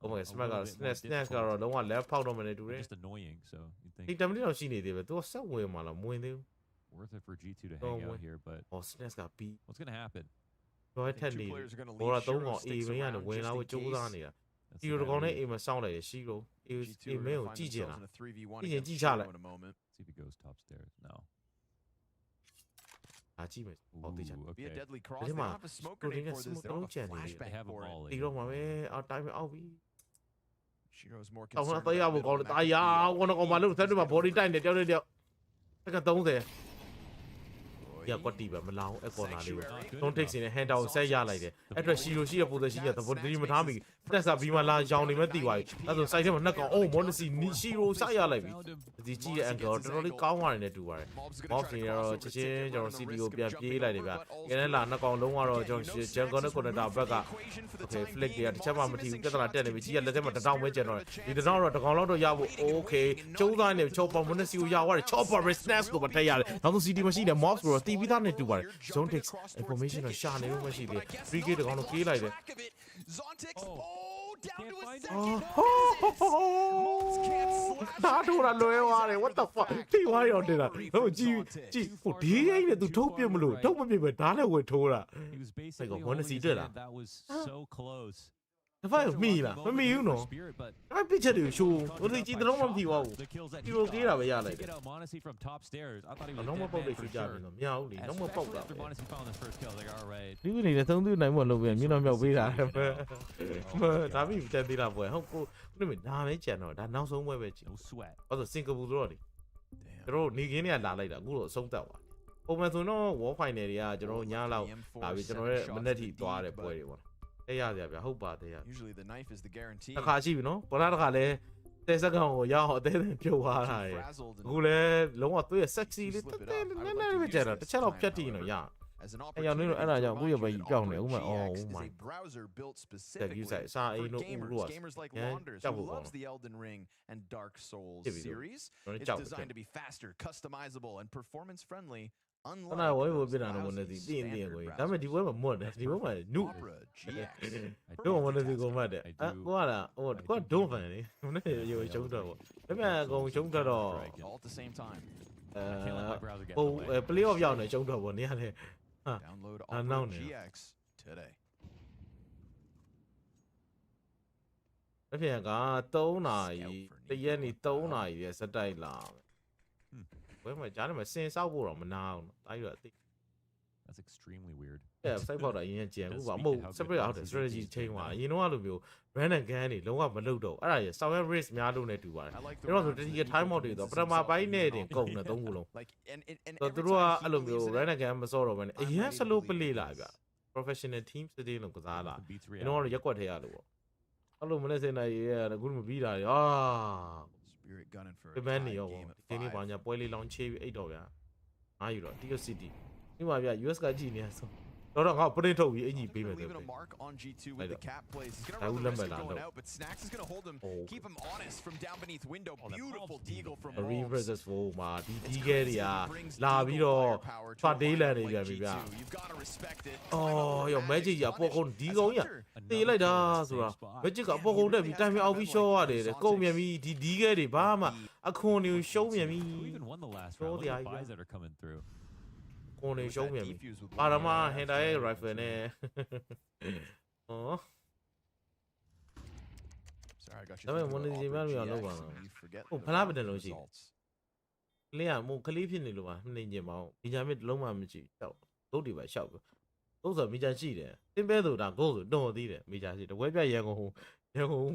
Oh my god, smack က snatch ကတော့လုံးဝ left ဖောက်တော့မနေတူတယ် Just annoying so you think ဒီတမန်တော့ရှိနေသေးပဲသူကဆက်ဝင်မှာလားမဝင်သေးဘူး worth it for G2 to hang out here but snatch ကပြီး what's going to happen တော့ထက်နေဘောရ3កောင် A မင်းကနေဝင်လာဖို့ကြိုးစားနေတာ ဒီလိုကောင်နဲ့အိမ်မှာစောင်းလိုက်တယ်ရှိလို့အေးမင်းကိုကြည့်ချင်လားကြည့်ချင်ကြည့်ချလိုက် See if he goes top stairs. No. ကြည့်မယ်ဟောတေးချာ Be a deadly cross. ဒီ They မှာ don't have a smoke ကိုရ grenade င်းနဲ့ for စ this. မ They လုံး don't ချန် have a နေ flashback 'They have them for all. it. ဒီတော့မှာပဲတိုင်းအောက်ပြီ Shiro's more တောင်း concerned တော့တရားဖို့ကောင်းတယ်တာယာကောတော့ကောင်မလို့ဆက်တယ်မှာ body တိုက်နေတယောက်နဲ့တယောက်တက်က30ရကွက်တီပဲမလောင်အဲ့ကော်နာလေးကိုသုံးထိတ်စင်နဲ့ hand down ဆက်ရလိုက်တယ်အဲ့အတွက်ရှီလိုရှိရပုံစံရှိရသဘောတတိမထားမိတက်စာဘီမာလာရောင်နေမဲ့တီသွားပြီအဲ့ဆို site ထဲမှာနှစ်ကောင်အိုးမော်နစီရှီလိုဆက်ရလိုက်ပြီဒီကြည့်ရဲ့ angle တော်တော်လေးကောင်းသွားတယ်နဲ့တူပါတယ် mob တွေတော့ချက်ချင်းကျွန်တော် CD ကိုပြန်ပြေးလိုက်တယ်ဗျကျန်တဲ့လာနှစ်ကောင်လုံးကတော့ကျွန်တော် jungle နဲ့ connector ဘက်က okay flick တွေကတစ်ချက်မှမထီဘူးပြဿနာတက်နေပြီကြီးကလက်ထဲမှာတစ်တောင်းပဲကျန်တော့ဒီတစ်တောင်းတော့တစ်ကောင်လောက်တော့ရဖို့ okay ကျုံးသားနေချောပေါ်မနစီကိုရသွားတယ် chopper snap ကိုမထည့်ရတယ်နောက်ဆုံး CD မရှိတယ် mobs ကိုတော့တီးပြီးသားနဲ့တူပါတယ် zone takes information တော့ရှာနေလို့မရှိသေး 3k တကောင်တော့ပြေးလိုက်တယ် ဒါတို့လာလွဲသွားတယ် what the fuck ထိသွားရောတင်တာဟုတ်ကြည့်ဟိုဒီအိမ်နဲ့သူထုတ်ပြမလို့ထုတ်မပြပဲဓာတ်နဲ့ဝင်ထိုးတာ He was basically one to see holding his that. hand. That was so close. တဖက်မီလားမမီဘူးနော် Spirit, but အဲ့ပစ်ချက်တွေကိုရှိုးဟိုဒီကြည့်တော့မမီပါဘူး the kills that ဒီ he လိုကြေးတာ got ပဲရ to လိုက်တယ် get out Monacy from top stairs. I thought he was လုံးမ dead ပုတ် man လို့ for ရှိကြပြီ sure. နော်မရဘူးလေလုံးမပုတ်တာ After Monacy found his first kill, I was like, all right. ဒီနေ့လည်းသုံးသူနိုင်မလို့ပြန်မြင်းတော့မြောက်ပေးတာဒါပြီးတက်သေးတာပွဲဟုတ်ကိုဒီမဲ့ဒါပဲကြံတော့ဒါနောက်ဆုံးပွဲပဲကြည့် No sweat. ဘာလို့စင်ကာပူဆိုတော့လေကျွန်တော်နေခင်းတွေကလာလိုက်တာအခုတော့အဆုံးသတ်သွားပုံမှန်ဆိုတော့ War Final တွေကကျွန်တော်ညလောက်လာပြီးကျွန်တော်ရဲ့မနေ့ထိသွားတဲ့ပွဲတွေပေါ့အဲ့ရစရာဗျဟုတ်ပါတယ်ရ Usually the knife is the guarantee. တစ်ခါရှိပြီနော်ဘောလားတစ်ခါလဲတဲ့စက္ကန့်ကိုရအောင်အသေးသေးပြုတ်သွားတာရအခုလဲလုံးဝသူ့ရဲ့ sexy လေးတက်တက်နည်းနည်းပဲကြတော့တစ်ချက်တော့ဖြတ်တီးနော်ရ As an အဲ့ကြောင့်နင်းတို့အဲ့ဒါကြောင့်အခုရပဲကြောက်နေဦးမယ် GX oh is my a browser built specifically say sa for ai no gamers, gamers like yeah, Wanders, double who loves one. the Elden Ring and Dark Souls Here we go. series. Nó It's chọc designed kìa. to be faster, customizable, and performance friendly. ခဏဝဲဝပြတာတော့မနေသေးတင်းတင်းကိုဒါပေမဲ့ဒီပွဲမှာမွတ်တယ်ဒီပွဲမှာနု Opera GX. တော့မနေသေးကိုမှတ်တယ်ကိုကလားဟိုကိုကဒုံဖန်လေမနေ့ရေရှုံးတော့ပေါ့ဒါပေမဲ့အကုန်ရှုံးတော့ All at the same time. ဟို play off ရောက်နေရှုံးတော့ပေါ့နေရတယ် Download I Opera know now. GX today. အဖေက3နာရီတရက်နေ3နာရီရဲ့စက်တိုက်လာဘယ်မှာကြားနေမှာစင်ဆောက်ဖို့တော့မနာအောင်တိုင်းရအသိ That's extremely weird. အဲ့စိုက်ဖောက်တာအရင်ကြံဘူးပါမဟုတ် separate ဟုတ်တယ် strategy ချိန်သွားအရင်တော့အဲ့လိုမျိုး run and gun တွေလုံးဝမလုပ်တော့အဲ့ဒါရ software risk များလို့ ਨੇ တူပါတယ်ကျွန်တော်ဆိုတတိယ time mode တွေတော့ပထမပိုင်းနဲ့တင်ကုန်တယ်3ခုလုံး Like and တော့သူတို့ကအဲ့လိုမျိုး run and gun မစောတော့ဘဲနဲ့အရင် slow play လာဗျ professional team စတဲ့လုံးကစားလာ The beats ကျွန်တော်ကတော့ရက်ကွက်ထဲရလို့ပေါ့အဲ့လိုမနေ့စနေရအခုမပြီးတာအာ Spirit gunning for ပြ a မန်း tie နေရော game ဒီနေ့ at ဘာ 5. ညာပွဲလေးလောင်းချေးပြီးအိတ်တော့ဗျာငါယူတော့ Tio City ဒီမှာဗျ US ကကြည့်နေဆိုတော့ငါ print ထုတ်ပြီးအင်ကြီးပေးမယ်ဆို Leaving a mark on G2 with the cap plays. He's That gonna would run the risk limit of going that, out, but Snacks is gonna hold him, Oh. keep him honest from down beneath window. Oh, that Beautiful Bob's deagle from Marine Bobs. versus 4မှာဒီ It's ဒီခဲ crazy တွေက he brings လာ deagle ပြီးတော့ firepower to ဖ a တ်တေးလန် lineup နေ like ပြန်ပြီဗျာ G2. You've gotta respect it. အော်ရော magic ကြီးအပေါ်ကုန်ဒီ As ကောင်ကြီး Hunter, တေးလိုက်တာဆိုတာ magic ကအပေါ်ကုန်တက်ပြီးတိုင်မအောင်ပြီးရှော့ရတယ်တဲ့ကုန်မြန်ပြီးဒီခဲတွေဘာမှအခွန်တွေရှုံးမြန်ပြီး Who even won the last Throw round? the Look at eye the buys down. that are coming through. ခွန်တွေ with ရှုံး that မြန်ပြီး defuse with ပါရမ Lumiere, ဟန်တာရဲ့ rifle နဲ့ဟော Sorry, I got you. That thinking one about is Opera even GX, lower. and you forget Oh, the Palabra round de los results. ကလေးကမို့ကလေးဖြစ်နေလို့ပါနေညင်မအောင်ဒီကြမ်းလုံးဝမရှိရှောက်ဒုတ်တွေပဲရှောက်ဒုတ်ဆိုမိချာရှိတယ်တင်းပဲဆိုတာဂိုးဆိုတော်သေးတယ်မိချာရှိတဝဲပြရန်ကုန်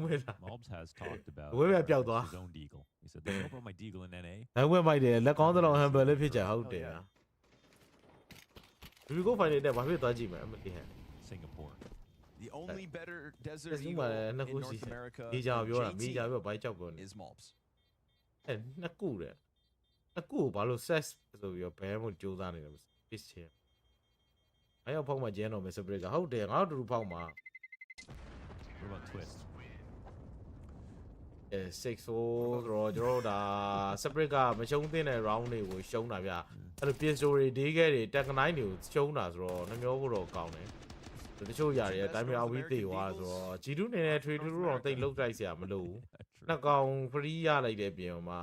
မဲလား Mobs has talked about Where we at, Piao Dua? his own deagle. He said, "There's no problem with my deagle in NA." နိုင်ဝဲမိုက်တယ်လက်ကောင်းသလောက်ဟမ်ဘယ်လေးဖြစ်ကြဟုတ်တယ်ဒီကိုဖိုင်နေတဲ့ဘာဖြစ်သွားကြည့်မယ်အမသိဟဲ့ Singapore. The only better desert There's eagle no in one, North America မိကြပြောတာ than မိကြ JT ပြောဘိုက်ကြောက်ပြောနေ is Mobs. အဲနှစ်ခုတဲ့နှစ်ခုကိုဘာလို့ sex ဆိုပြီးတော့ဘဲမို့ကြိုးစားနေတယ် piece ချင်းအဲ့ရောက်ဖောက်မှကျန်းတော့မယ်စပရစ်ကဟုတ်တယ်ငါတို့တူဖောက်မှာ What about Twist? 6-4ဆိုတော့ကျွန်တော်တို့ဒါစပရစ်ကမရှုံးသင့်တဲ့ round တွေကိုရှုံးတာဗျအဲ့လို piece တွေဒေးခဲ့တွေတက်9တွေကိုရှုံးတာဆိုတော့နှမျောဖို့တော့ကောင်းတယ်တချို့ຢာတွေအတိုင်းမျိုးအဝီးသေးသွားဆိုတော့ G2 နေနဲ့ trade 2တော့တိတ်လုတ်တိုက်စရာမလိုဘူး True. နှစ်ကောင် free ရလိုက်တဲ့ပြင်မှာ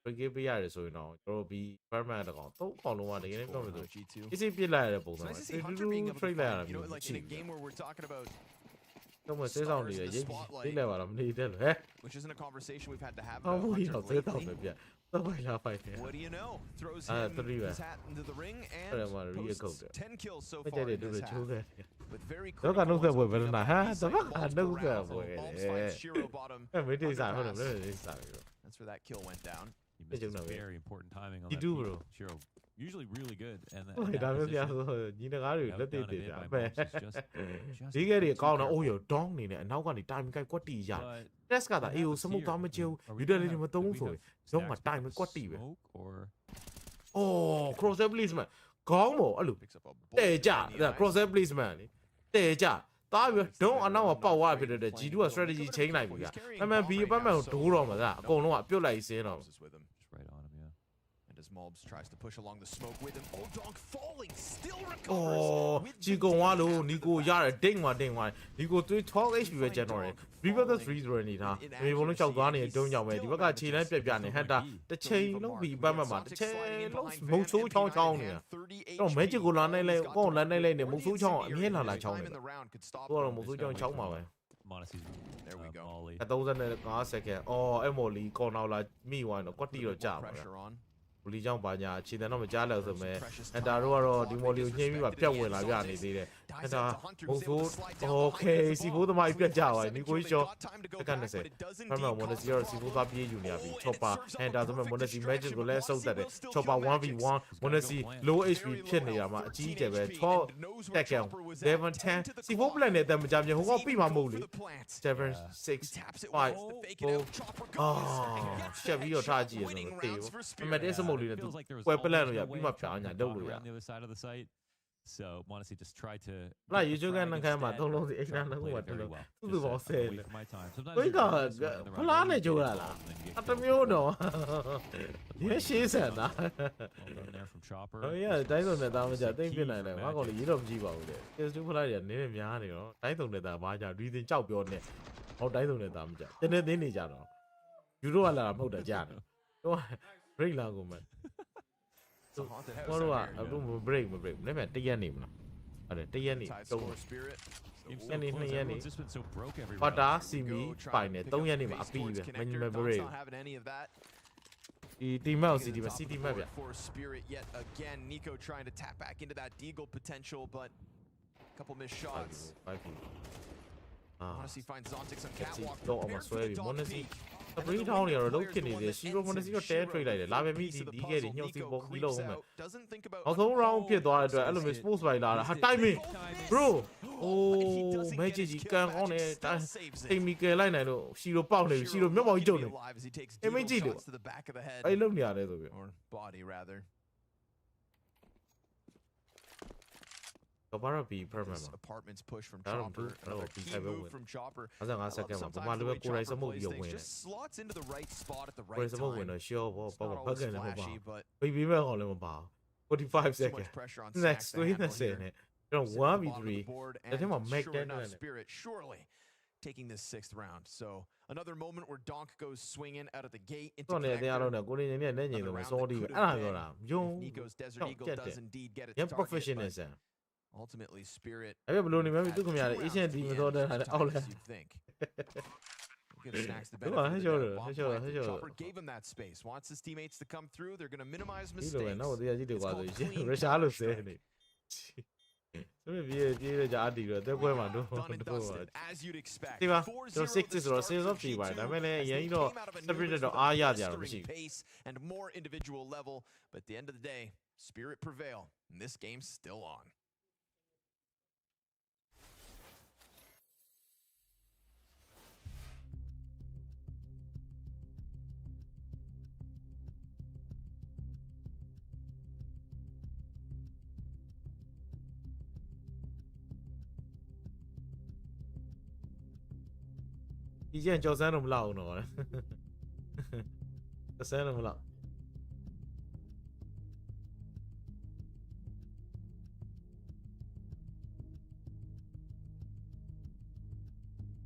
free ပေးရတယ်ဆိုရင်တော့ကျွန်တော်ဒီ permanent တကောင်သုံးကောင်လုံးကတကယ်ပြောမယ်ဆို G2. အစ်စိပြစ်လိုက်ရတဲ့ပုံစံ It's မှာ nice to see trade Hunter 2 being able to trade လိုက်ရတာ find, you know, မျိုး like ရှိ in a တယ် game where we're talking about Stars in the spotlight, which isn't a conversation we've had to have about Hunter lately. What do you know? Throws his hat into the ring and posts 10 kills so far in this half. With very critical ones over the multiple rounds, Bombs finds Shiro bottom. That's where that kill went down. He missed very important timing on that bro. Shiro, usually really good, and thatဒီကလေးကောင်းတော့အိုးရတောင်းနေနဲ့အနောက်ကနေတိုင်ကိုက်ကွက်တီရ Test ကတာအေးကိုစမုတ်သားမကျူယူတယ်လေးမသုံးဆိုတော့မှတိုင်ကွက်တီပဲ Oh cross placement ခေါင်းပေါ့အဲ့လိုတဲ့ကြ cross placement လေတဲ့ကြသားပြီးတော့အနောက်ကပေါက်သွားဖြစ်တဲ့ G2 က strategy change လိုက်ပြီကအမှန် B အပတ်မှန်ကိုဒိုးတော့မှာကအကုန်လုံးကပြုတ်လိုက်စင်းတော့ As Mobs tries to push along the smoke with him. Donk falling, still recovers. Oh, Chico Walo, Nico Yara, ding one. Nico 12 HP ပဲကျန်တော့တယ် River the 3 ဆိုရနေတာဒီဘုံလုံးချောက်သွားနေတုံးကြောင်ပဲဒီဘက်ကခြေလမ်းပြက်ပြနေဟန်တာတစ်ချိန်လုံးပြီးပတ်မှတ်မှာတစ်ချိန်လုံးမုံဆိုးချောင်းချောင်းနေတာတော့ Magic ကိုလာနိုင်လဲကောင်းလာနိုင်လဲနေမုံဆိုးချောင်းအမြဲလာချောင်းနေတာတော့မုံဆိုးချောင်းချောင်းမှာပဲ There we go. 35 second အော်အဲ့မော်လီကော်နောက်လာမိဝိုင်းတော့ကွက်တီတော့ကြာပါဘူးလီကြောင့်ပါညာခြေတန်းတော့မကြားလောက်ဆိုမဲ့အတာတို့ကတော့ဒီမော်လီကိုညှင်းပြီးပါပြတ်ဝင်လာပြနေသေးတယ်အတာဘုံဆိုးโอเคစီဖိုးသမားပြတ်ကြပါနီကိုကျော်က90ဖမ်းမမွန်စီရောစီဖိုးသားပြေးယူနေပြီချော့ပါအန်တာဆိုမဲ့မွန်စီ magic ကိုလည်းစုပ်တက်တယ်ချော့ပါ 1v1 မွန်စီ low HP ဖြစ်နေတာမှာအကြီးကျယ်ပဲ6တက်ကန်710စီဖိုး plan နဲ့တက်မကြမြဟိုကပြမှာမဟုတ်လေ7 6 5 ရှက်ပြီးတော့ထားကြည့်ရဆိုတော့တေးအမတ်တဲစမုတ်လေးနဲ့သူပွဲပလန်လို့ရပြီးမှဖြာညာလုပ်လို့ရ So Monacy just tried to လာရေချိုးကန်ခံမှာသုံးလုံးစီ extra နှစ်ခုမှတူလို့သူ့ဘောဆဲလေဘိကဖလားနဲ့ချိုးရလားအတမျိုးတော့ရေရှေးဆန်တာဟိုရတိုင်းစုံနဲ့သားမကြသိမ့်ပြနိုင်တယ်ငါကောင်လည်းရေတော့မကြည့်ပါဘူးလေ case 2ဖလားတွေကနည်းနည်းများနေတော့တိုင်းစုံနဲ့သားဘာကြ reason ကြောက်ပြောနေဟောတိုင်းစုံနဲ့သားမကြတင်းနေသိနေကြတော့ယူရိုကလာမဟုတ်တာကြားတယ်တော့ break လာကုန်မယ်ဘာလို့အခု break မ break လည်းမတရက်နေမလားဟုတ်တယ်တရက်နေ3ရက်နေ2ရက်နေဘာတာစီမီပိုင်နေ3ရက်နေမှာအပီးပဲမင်းမ break ဒီ map စီဒီမှာ city map ဗျ for Spirit yet again Nico trying to tap back into that deagle potential but a couple missed shots Monacy finds Zontix on catwalk တော့အမဆွဲပြီ Monacy ပရီးထောင်းနေတော့လုံးဖြစ်နေတယ်ရှီရို Monacy တော့တဲထွေးလိုက်တယ်လာပဲမိဒီကဲညှို့စီပေါ်ပြီးလုံးမယ်နောက်ဆုံး round ဖြစ်သွားတဲ့အတွက်အဲ့လိုမျိုး sports ပိုင်းလာတာဟာ timing bro အိုး magic ကြီးကန်ကောင်းတယ်တိမ်မီကယ်လိုက်နိုင်လို့ရှီရိုပေါက်နေပြီရှီရိုမျက်မှောက်ကြီးကျုံနေအိမ်မကြီးလို့အဲ့လုံးနေရတယ်ဆိုပြီး body rather Chopper be permanent. Apartments push from Chopper. Another key move from Chopper. Sometimes it just slots into the right spot at the right time. Flashy, but 45 seconds. Next, one v3. Let him make that Spirit surely taking this 6th round. So another moment where Donk goes swinging out of the gate into Nico's Desert Eagle does indeed get its target. Ultimately, Spirit. I have blown him. Maybe took me out. Each and every other outlet. You think? Chopper gave him that space. Wants his teammates to come through. They're going to minimize mistakes. As you'd expect. 4-0 pace and more individual level, but at the end of the day, Spirit prevail, and this game's still on. He can't just send him loud, no. Send him loud.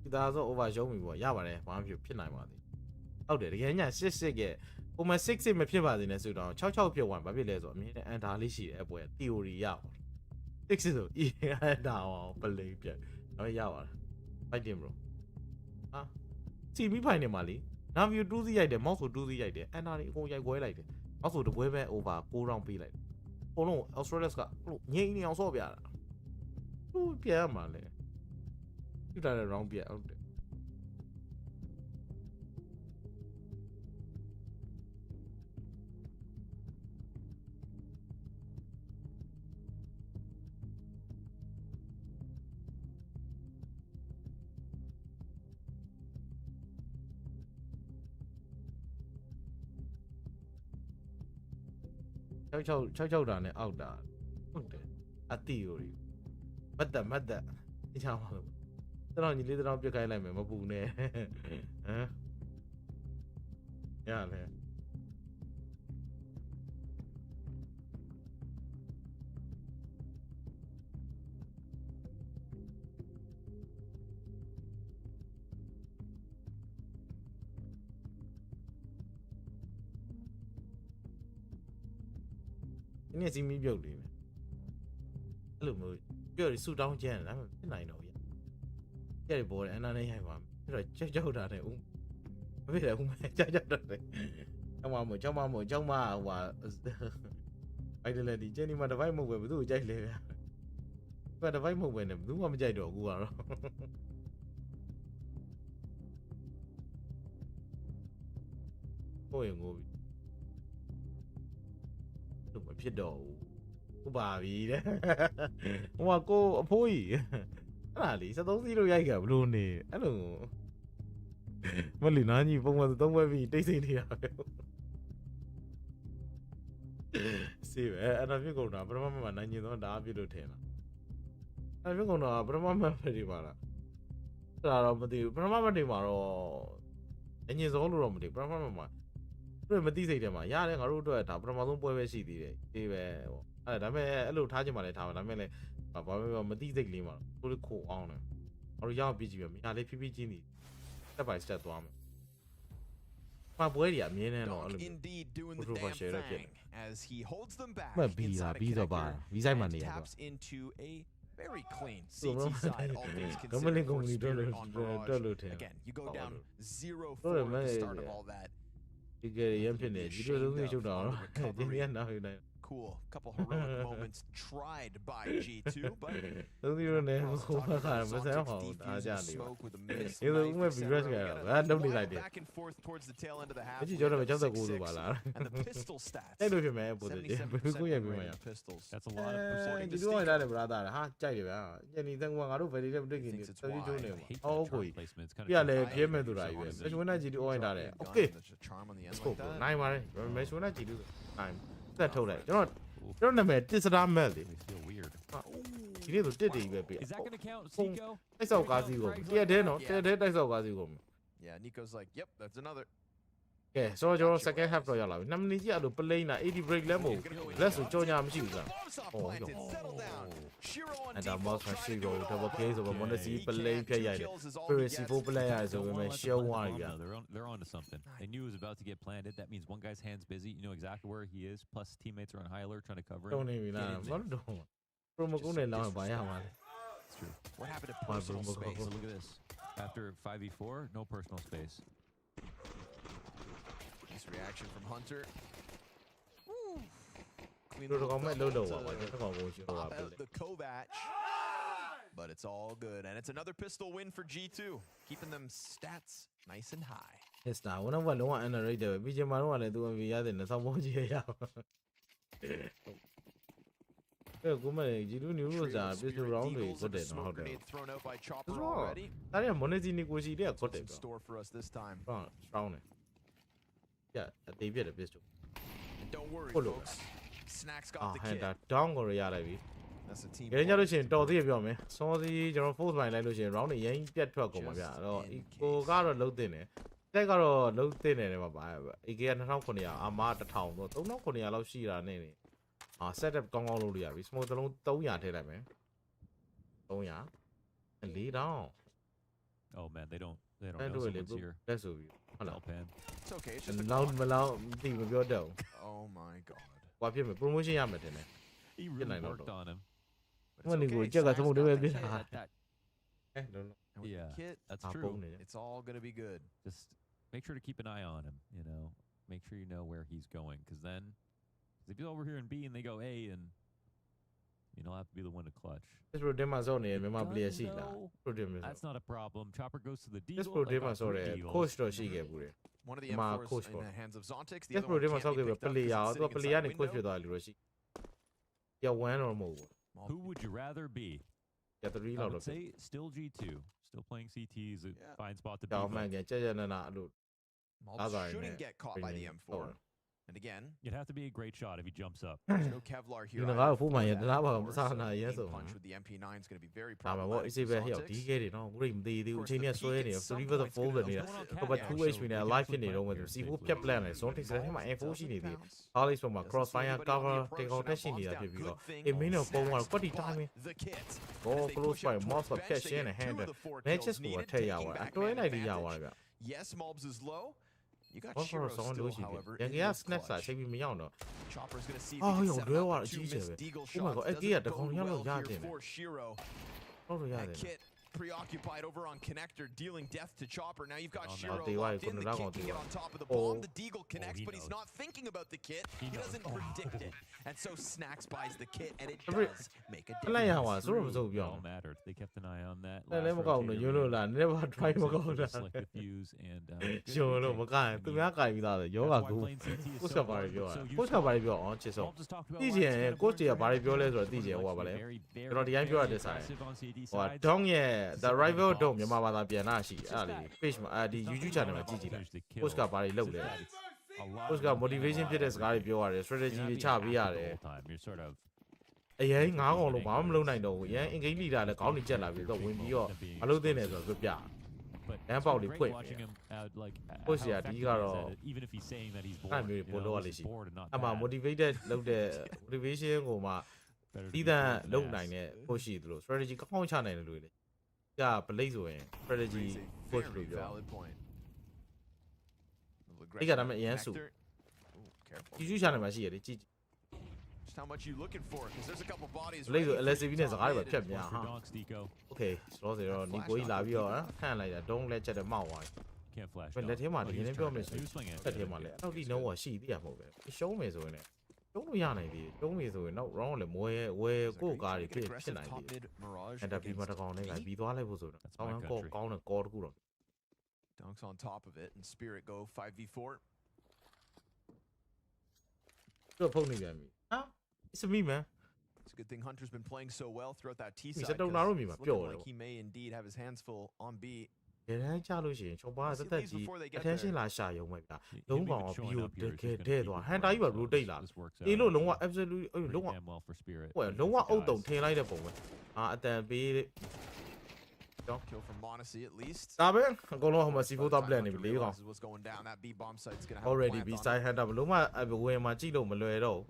That's over show me what Yavare, one of you pin. Out there again, yes, 6 Oh, my 6 in my pivot in a suit on Chow Chow Pio 1, Baby Lezo, me and Alicia, a boy, theory out. 6 is down, believe it. Oh, Yawa. fighting bro ဟာစီမီဖိုင်နေမှာလေနာဗီ2စီးရိုက်တယ်မောက်ဆို2စီးရိုက်တယ်အန်နာလေးအကုန်ရိုက်ခွဲလိုက်တယ်မောက်ဆိုတပွဲပဲ over 6 round ပေးလိုက်တယ်အကုန်လုံး Australis ကငိမ့်နေအောင်ဆော့ပြတာဟိုပြန်ရမှာလေဒီလာတဲ့ round ပြန်ဟုတ်တယ်6တာနဲ့အောက်တာဟုတ်တယ်အတီကိုမတ်တက်အချောင်းပါလို့တော်ညီလေးတော်ပြစ်ခိုင်းလိုက်မယ်မပူနဲ့ဟမ်ရလေဒီနေ့စီမီပြုတ်နေမယ်အဲ့လိုမျိုးပြောရဆူတောင်းကျန်းတယ်ဒါမှမဖြစ်နိုင်တော့ဘူးကြက်ပေါ်တယ်အနာနဲ့ရိုက်ပါမယ်အဲ့တော့ကြောက်တာနဲ့ဦးမဖြစ်တယ်ဦးမကြောက်တာနဲ့ကျောင်းမဟိုဟာဘိုက်တယ်လေဒီကျင်းဒီမှာတစ်ပိုက်မဟုတ်ပဲဘယ်သူ့ကိုကြိုက်လဲဗျာသူကတစ်ပိုက်မဟုတ်ပဲနဲ့ဘယ်သူမှမကြိုက်တော့ဘူးကတော့ဟိုရင်ကိုမဖြစ်တော့ဘူးဟုတ်ပါပြီတဲ့ဟိုကကိုအဖိုးကြီးအဲ့ဒါလေ73စီးလို့ရိုက်ကဘလို့နေအဲ့လိုမလီနာကြီးပုံမှန်သုံးပွဲပြီးတိတ်ဆိတ်နေတာပဲစီပဲအဲ့ဒါဖြစ်ကုန်တာပထမမှနိုင်ကျင်တော့ဒါအဖြစ်လို့ထင်တာအဲ့ဖြစ်ကုန်တာပထမမှပဲဒီပါလားအဲ့ဒါတော့မသိဘူးပထမမှနေမှာတော့အငြင်းဆုံးလို့တော့မသိဘူးပထမမှတွေ့မသိစိတ်ထဲမှာရတယ်ငါတို့အတွက်ဒါပထမဆုံးပွဲပဲရှိသေးတယ်ဒီပဲဟောအဲ့ဒါပေမဲ့အဲ့လိုထားချင်မှလည်းထားပါဒါပေမဲ့လည်းဘာပဲမသိစိတ်လေးမှာကိုယ်ခိုအောင်တယ်ငါတို့ရောက်ပြီးကြည့်ပြမြားလေးဖြည်းဖြည်းချင်းနေ step by step သွားမယ်မှာပွဲတွေအမြင်နဲ့တော့အဲ့လိုမျိုး controversial ဖြစ်နေ as he holds them back မပြီးတာပြီးတော့ပါဗီဇိုက်မှနေရတော့ into a very clean CT side all things considered ကမလင်ကုန်ပြီးတော့လို့ထင် again you go down 0-4 at the start of all that ဒီကရမ်းဖြစ်နေဒီလိုလုံးချုပ်တော့ဒီနေ့နောက်နေ cool couple heroic moments tried by G2 but လုံးဒီလိုနဲ့ဟိုကမဆန်းအောင်ဒါကြနေပါဒီလိုဦးမဲ့ virus ကဘာလုံးနေလိုက်တယ်ဒီကြောတော့69လို့ပါလားအဲ့လိုဖြစ်မယ်ပို့တယ်ဘယ်ကိုရိုက်ပြီးမှရ That's a lot of percentage ဒီလိုရတယ်ဗလာတာဟာကြိုက်တယ်ဗျာညနေ3ကငါတို့ဗယ်ဒီလည်းမတွေ့ခင်နေတော်ကြီးကျိုးနေပါအော်ကိုပြလဲပြဲမဲ့သူတာကြီးပဲမရှဝနာ G2 အော်ရင်ထားတယ် okay နိုင်ပါတယ်မရှဝနာ G2 နိုင်သက်ထုတ်လိုက်ကျွန်တော်နာမည်တစ်စတားမက်လေဒီနေ့ဆိုတစ်တည်ပဲပြ Is that going to count Zico တိုက်ဆောက်ကားစီကိုတရက်တည်းနော်တရက်တည်းတိုက်ဆောက်ကားစီကို Yeah Nico's like yep that's another ကဲဆိုတော့ကျွန်တော် second half တော့ရောက်လာပြီ2မိနစ်ကြီးအဲ့လို play နာ80 break လည်းမဟုတ် let's ဆိုကြောညာမရှိဘူးလားဟောအဲ့ဒါ mouse မရှိတော့ double play ဆိုတော့ monacy play ဖြတ်ရိုက်တယ် Piracy 4 player ဆိုပေမဲ့ show ဝါးရ they're on to something. They knew it was about to get planted. That means one guy's hands busy. You know exactly where he is. Plus teammates are on high alert trying to cover him. တော့နေပြီလားဘာလို့တော့ promo ကုန်းနဲ့လောင်းဘာရမှာလဲ It's true. What happened to personal space? So look at this. After 5v4, no personal space. Nice reaction from Hunter. Clean the Kovac. But it's all good. And it's another pistol win for G2. Keeping them stats nice and high. Yes, now when I want to underrate the BJ Manuel do we are in some more yeah. You do news are pistol round good at how thrown out by Chopper already. I am Monezi negotiate got in store for us this time. Round it. Yeah, they get a pistol. And don't worry, folks. Snacks got the kid. Down or reality. That's a team. ရင်းကြလို့ရှိရင်တော်သေးပြောမယ်စောစီကျွန်တော် force line လိုက်လို့ရှိရင် round နဲ့ရင်းပြတ်ထွက်ကုန်ပါဗျာအဲ့တော့ eco ကတော့လုံးတင်တယ်တက်ကတော့လုံးတင်တယ်မှာပါ AK က2900အာမာ1000တော့3900လောက်ရှိတာနဲ့နေဟာ setup ကောင်းကောင်းလုပ်လို့ရပြီ smoke တစ်လုံး300ထည့်လိုက်မယ်300 4000 Oh man, they don't know someone's here. တက်ဆိုပြီဟုတ်လား It's okay. It's just လောင်းမလောင်းမသိမပြောတော့ Oh my god. ဘာဖြစ်မလဲ promotion ရမယ်တင်တယ် He really worked on him. When you go check out some of the way, Yeah, kit, that's true. It's all going to be good. Just make sure to keep an eye on him, you know. Make sure you know where he's going, because then if he's over here in B and they go A, and you know, I'll have to be the one to clutch. This problem zone is my player see That's not a problem. Chopper goes to the D. This problem zone coach to see get bude. One of the M4s in the hands of Zontix. This problem zone ke player ni coach to ali ro shi. Ya one or more. Who would you rather be? I would say still G2. Still playing CT is a fine spot to be. Shouldn't get caught by the M4. And again, it'd have to be a great shot if he jumps up. There's no Kevlar here. Punch with the MP9 is going to be very problematic. Is very DK no. We the Uchina Sweden, so we the folder here. But 2 HP now life in it on see who kept planning. So things that him M4 she need. Always from a crossfire cover, take out that she need that people. It may not go on what he time. Go close by most of cash in a hand. Let's just go tell you what. I don't idea what. Yes, Mobs is low. You got Shiro still, however. Yes, next side, take me out. Chopper's gonna see if he can set up 2 missed Deagle shots. Doesn't bode well here for Shiro. And Kit preoccupied over on connector, dealing death to Chopper. Now you've got Shiro locked in. The Kit can get on top of the bomb. The Deagle connects, but he's not thinking about the Kit. He doesn't predict it. And so Snacks buys the Kit, and it does make a difference. It all mattered. They kept an eye on that. Never try to go the fuse and the rival don't မြန်မာဘာသာပြန်လာရှိအဲ့ဒါ page မှာဒီ YouTube channel မှာကြည့်ကြည့်လိုက် post ကဘာတွေလုပ်လဲ post က motivation ဖြစ်တဲ့စကားတွေပြောရတယ် strategy တွေချပေးရတယ်အရင်9កောင်လုံးဘာမှမလုပ်နိုင်တော့ဘူးအရင် engage leader လည်းခေါင်းနေကြက်လာပြီးတော့ဝင်ပြီးတော့မလုပ်သင့်တယ်ဆိုတော့ပြလမ်းပေါက်လေးဖွင့်post ရဒီကတော့အဲ့မျိုးပို့လို့ရလိမ့်ရှိအမှ motivated လုပ်တဲ့ motivation ကိုမှဒီတန်လုံနိုင်တဲ့ push ရှိသလို strategy ကောင်းချနိုင်တယ်လို့လေကြာ blade ဆိုရင် strategy push လို့ပြောဒီကတည်းကအရင်စုကြည့်ကြတယ်မှာရှိရတယ်ကြည့် How much you looking for? Because there's a couple bodies. blade ဆို LCV နဲ့စကားတွေပဲဖြတ်ပြန်ဟာ okay ဆိုတော့နီကိုကြီးလာပြီးတော့ခန့်လိုက်တာ don't လက်ချက်တယ်မောက်သွားတယ်လက်ထဲမှာဒီနေ့ပြောမယ်ဆိုလက်ထဲမှာလည်းအဲ့တော့ဒီတော့ရှိသေးရမဟုတ်ပဲရှုံးမယ်ဆိုရင်လည်းကျုံးလို့ရနိုင်ပြီကျုံးပြီဆိုရင်နောက် round လည်းဝဲကိုကားတွေဖြစ်နိုင်ပြီအဲ့ဒါပြီးမှတကောင်နဲ့ကပြီးသွားလိုက်ဖို့ဆိုတော့ဆောင်းကောကောင်းတဲ့ကောတခုတော့ Dunks on top of it and Spirit go 5v4 တော့ဖုန်းနေပြန်ပြီဟာ it's me man It's a good thing Hunter's been playing so well throughout that T side. စတုံနာတော့မြင်မှာပျော်တယ် He may indeed have his hands full on B. ဒီတိုင်းကြလို့ရှိရင်ချောပါသက်သက်ကြီး attention လာရှာရုံပဲဗျာလုံးပေါအောင် view တကယ်တဲ့သွားဟန်တာကြီးပါ rotate လာအေးလို့လုံးဝ absolute လုံးဝဟိုလုံးဝအုတ်တုံထင်လိုက်တဲ့ပုံပဲအတန်ပေး Kill from Monacy at least. ဒါပဲအကုန်လုံးဟိုမှာ C4 တော့ plan နေပြီလေးကောင် What's going down that B bomb site's going to have already B side hand up လုံးဝဝင်မှာကြည့်လို့မလွယ်တော့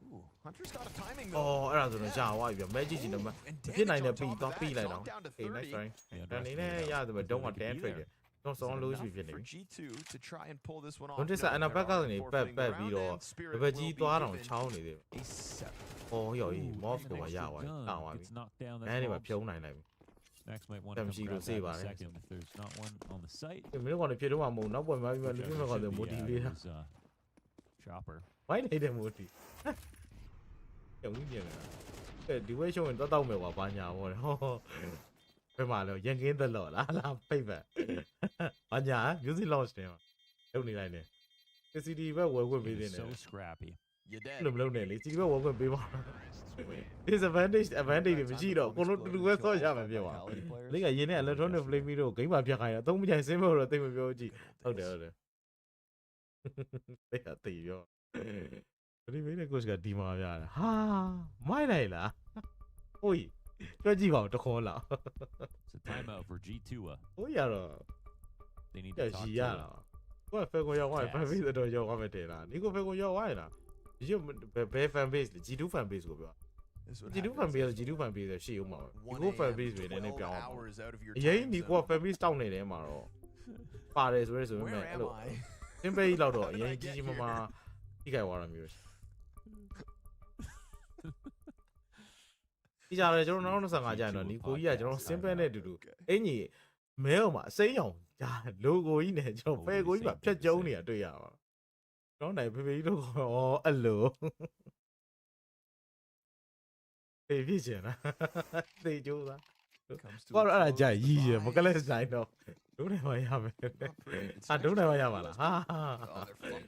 Hunter's got a timing အဲ့ဒါဆိုတော့ကြာသွားပြီဗျ magic ကြီးလည်းမဖြစ်နိုင်တဲ့ပြီးတော့ပြီးလိုက်တော့ okay next try ဒါနေနဲ့ရတယ်ပဲတော့10 trade တယ်တော့ဆောင်းလို့ရှိဖြစ်နေပြီ G2 to try and pull this one off တို့တက်အနာဘက်ကနေပတ်ပြီးတော့ဒီဘက်ကြီးသွားတော့ချောင်းနေသေးတယ်ဟောရော်ကြီး morph ကိုရသွားပြီတောင်းသွားပြီအဲ့ဒီမှာဖြုံးနိုင်လိုက်ပြီ Max might want to come grab that in a second if there's not one on the site. မင်းကတော့ဖြစ်တော့မှမဟုတ်နောက်ပေါ်မှာပြီးမှလူမျိုးကတော့ motivate တာ Chopper ဝိုင်းနေတဲ့ motivate ကျုံကြီးပြန်ဒီဝဲရှုံးရင်တော့မယ်ကွာဘာညာဟောတယ်ဟောဘယ်မှာလဲရန်ကင်းသက်လို့လားပိတ်ပဲဘာညာ music launch တယ်လုပ်နေလိုက်တယ် CCD ဘက်ဝယ်ခွင့်ပေးနေတယ် so scrappy လုံးလုံးနဲ့လေ CCD ဘက်ဝယ်ခွင့်ပေးပါ disadvantage advantage တွေမရှိတော့ကိုလိုတူတူပဲဆော့ရမှာဖြစ်သွားလေကရင်းနဲ့ electronic flame ပြီးတော့ game မှာပြတ်ခိုင်းတာအသုံးမချိုင်စင်းဖို့တော့သိမပြောကြည့်ဟုတ်တယ်လေကတေးရောဒီမင်းနဲ့ coach ကဒီမှာပြတာဟာမိုက်လိုက်လားဟိုကြွကြည့်ပါဦးတခေါ်လား It's a timeout for G2 ဟိုရတော့ they need to talk ရတာကိုယ်ဖက်ကိုရောက်သွားfan base တော့ရောက်သွားမယ်တဲ့လားဒီကိုဖက်ကိုရောက်သွားရလားဒီဘယ် fan base လဲ G2 fan base ကိုပြော G2 fan base ရှိဦးမှာဒီကို fan base တွေလည်းပြောင်းအောင်အရင်ဒီကို fan base တောက်နေတယ်မှာတော့ပါတယ်ဆိုရဲဆိုပေမဲ့အဲ့လိုသင်ပေးကြီးလောက်တော့အရင်ကြီးကြီးမားမားထိခိုက်သွားတာမျိုးဒီကြတယ်ကျွန်တော်နောက်25ကျရင်တော့ဒီကိုကြီးကကျွန်တော် simple နဲ့အတူတူအင်ကြီး မဲအောင်မှာအစိမ်းအောင်ဒါလိုကိုကြီးနဲ့ကျွန်တော်ဖဲကိုကြီးမှာဖြတ်ကျုံးနေတာတွေ့ရပါတော့နိုင်ဖေဖေကြီးတို့ဩအဲ့လိုဖေဖြစ်ချင်လားသိကြိုးသားဘာလို့အဲ့ဒါကြရည်ရမကလေးဆိုင်တော့ဒုနိုင်မရမယ်ဒုနိုင်မရပါလားဟာ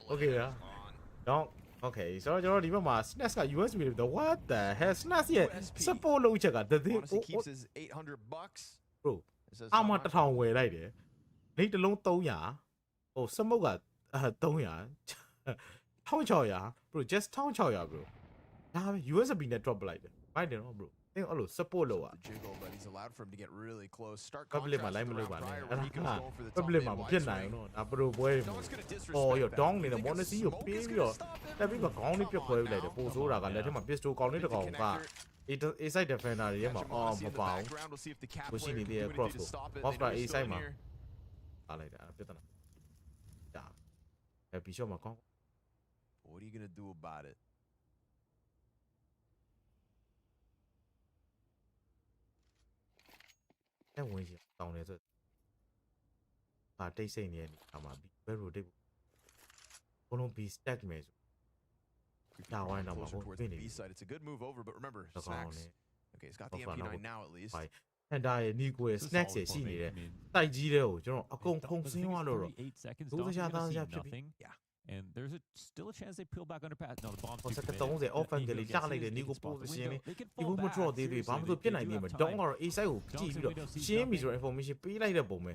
โอเคဗျာတော့ Okay ဆိုတော့ကျွန်တော်ဒီဘက်မှာ SNES က USB လို့ what the hell SNES ရဲ့ support လုပ်ချက်ကတသိbro အမ1000ဝယ်လိုက်တယ်နေ့တစ်လုံး300ဟိုစမုတ်က300 1600 bro just 1600 bro ဒါပဲ USB နဲ့ drop လိုက်တယ်ဘိုက်တယ်နော် bro သင်အဲ့လို support လုပ်อ่ะ public မှာ live မလုပ်ပါနဲ့အဲ့ဒါ public မှာမဖြစ်နိုင်ဘူးနော်ဒါ pro ပွဲတွေအော်ရော down နေတယ် monacy ကိုပေးပြီးတော့တက်ပြီးမှခေါင်းလေးပြတ်ခွဲလိုက်တယ်ပို့ဆိုးတာကလက်ထက်မှာ pistol ကောင်းလေးတစ်ကောင်က A side defender တွေရဲ့မှာအော်မပေါင်းကိုရှိနေသေးတယ် cross ကို off A side မှာအားလိုက်တာပြဿနာဒါပဲပြီးရှော့မှာကောင်း What are you going to do about itအဲ့ဝင်စီတောင်းနေဆိုဟာတိတ်ဆိတ်နေတယ်အမှာဘယ်လိုတိတ်ဘလုံး B stack မယ်ဆိုဒါဝိုင်းတော့မဟုတ်ဘူးနေ It's a good move over but remember snacks Okay it's got the MP9 now at least အဲ့ဒါရဲ့ Nico ရဲ့ snacks ရဲ့ရှိနေတယ်တိုက်ကြီးတဲ့ကိုကျွန်တော်အကုန်ခုံစင်းသွားလို့တော့ဒုစရသားရဖြစ်ပြီ And there's still a chance they peel back under pass. No, the bomb's too committed. 30 offense လေးချလိုက်တယ် Nico position လေးဒီဘုမ draw သေးသေးဘာမှမဆိုပြစ်နိုင်ပြီမတော့ကတော့ A side ကိုကြည့်ပြီးတော့ရှင်းပြီဆိုတော့ information ပေးလိုက်တဲ့ပုံပဲ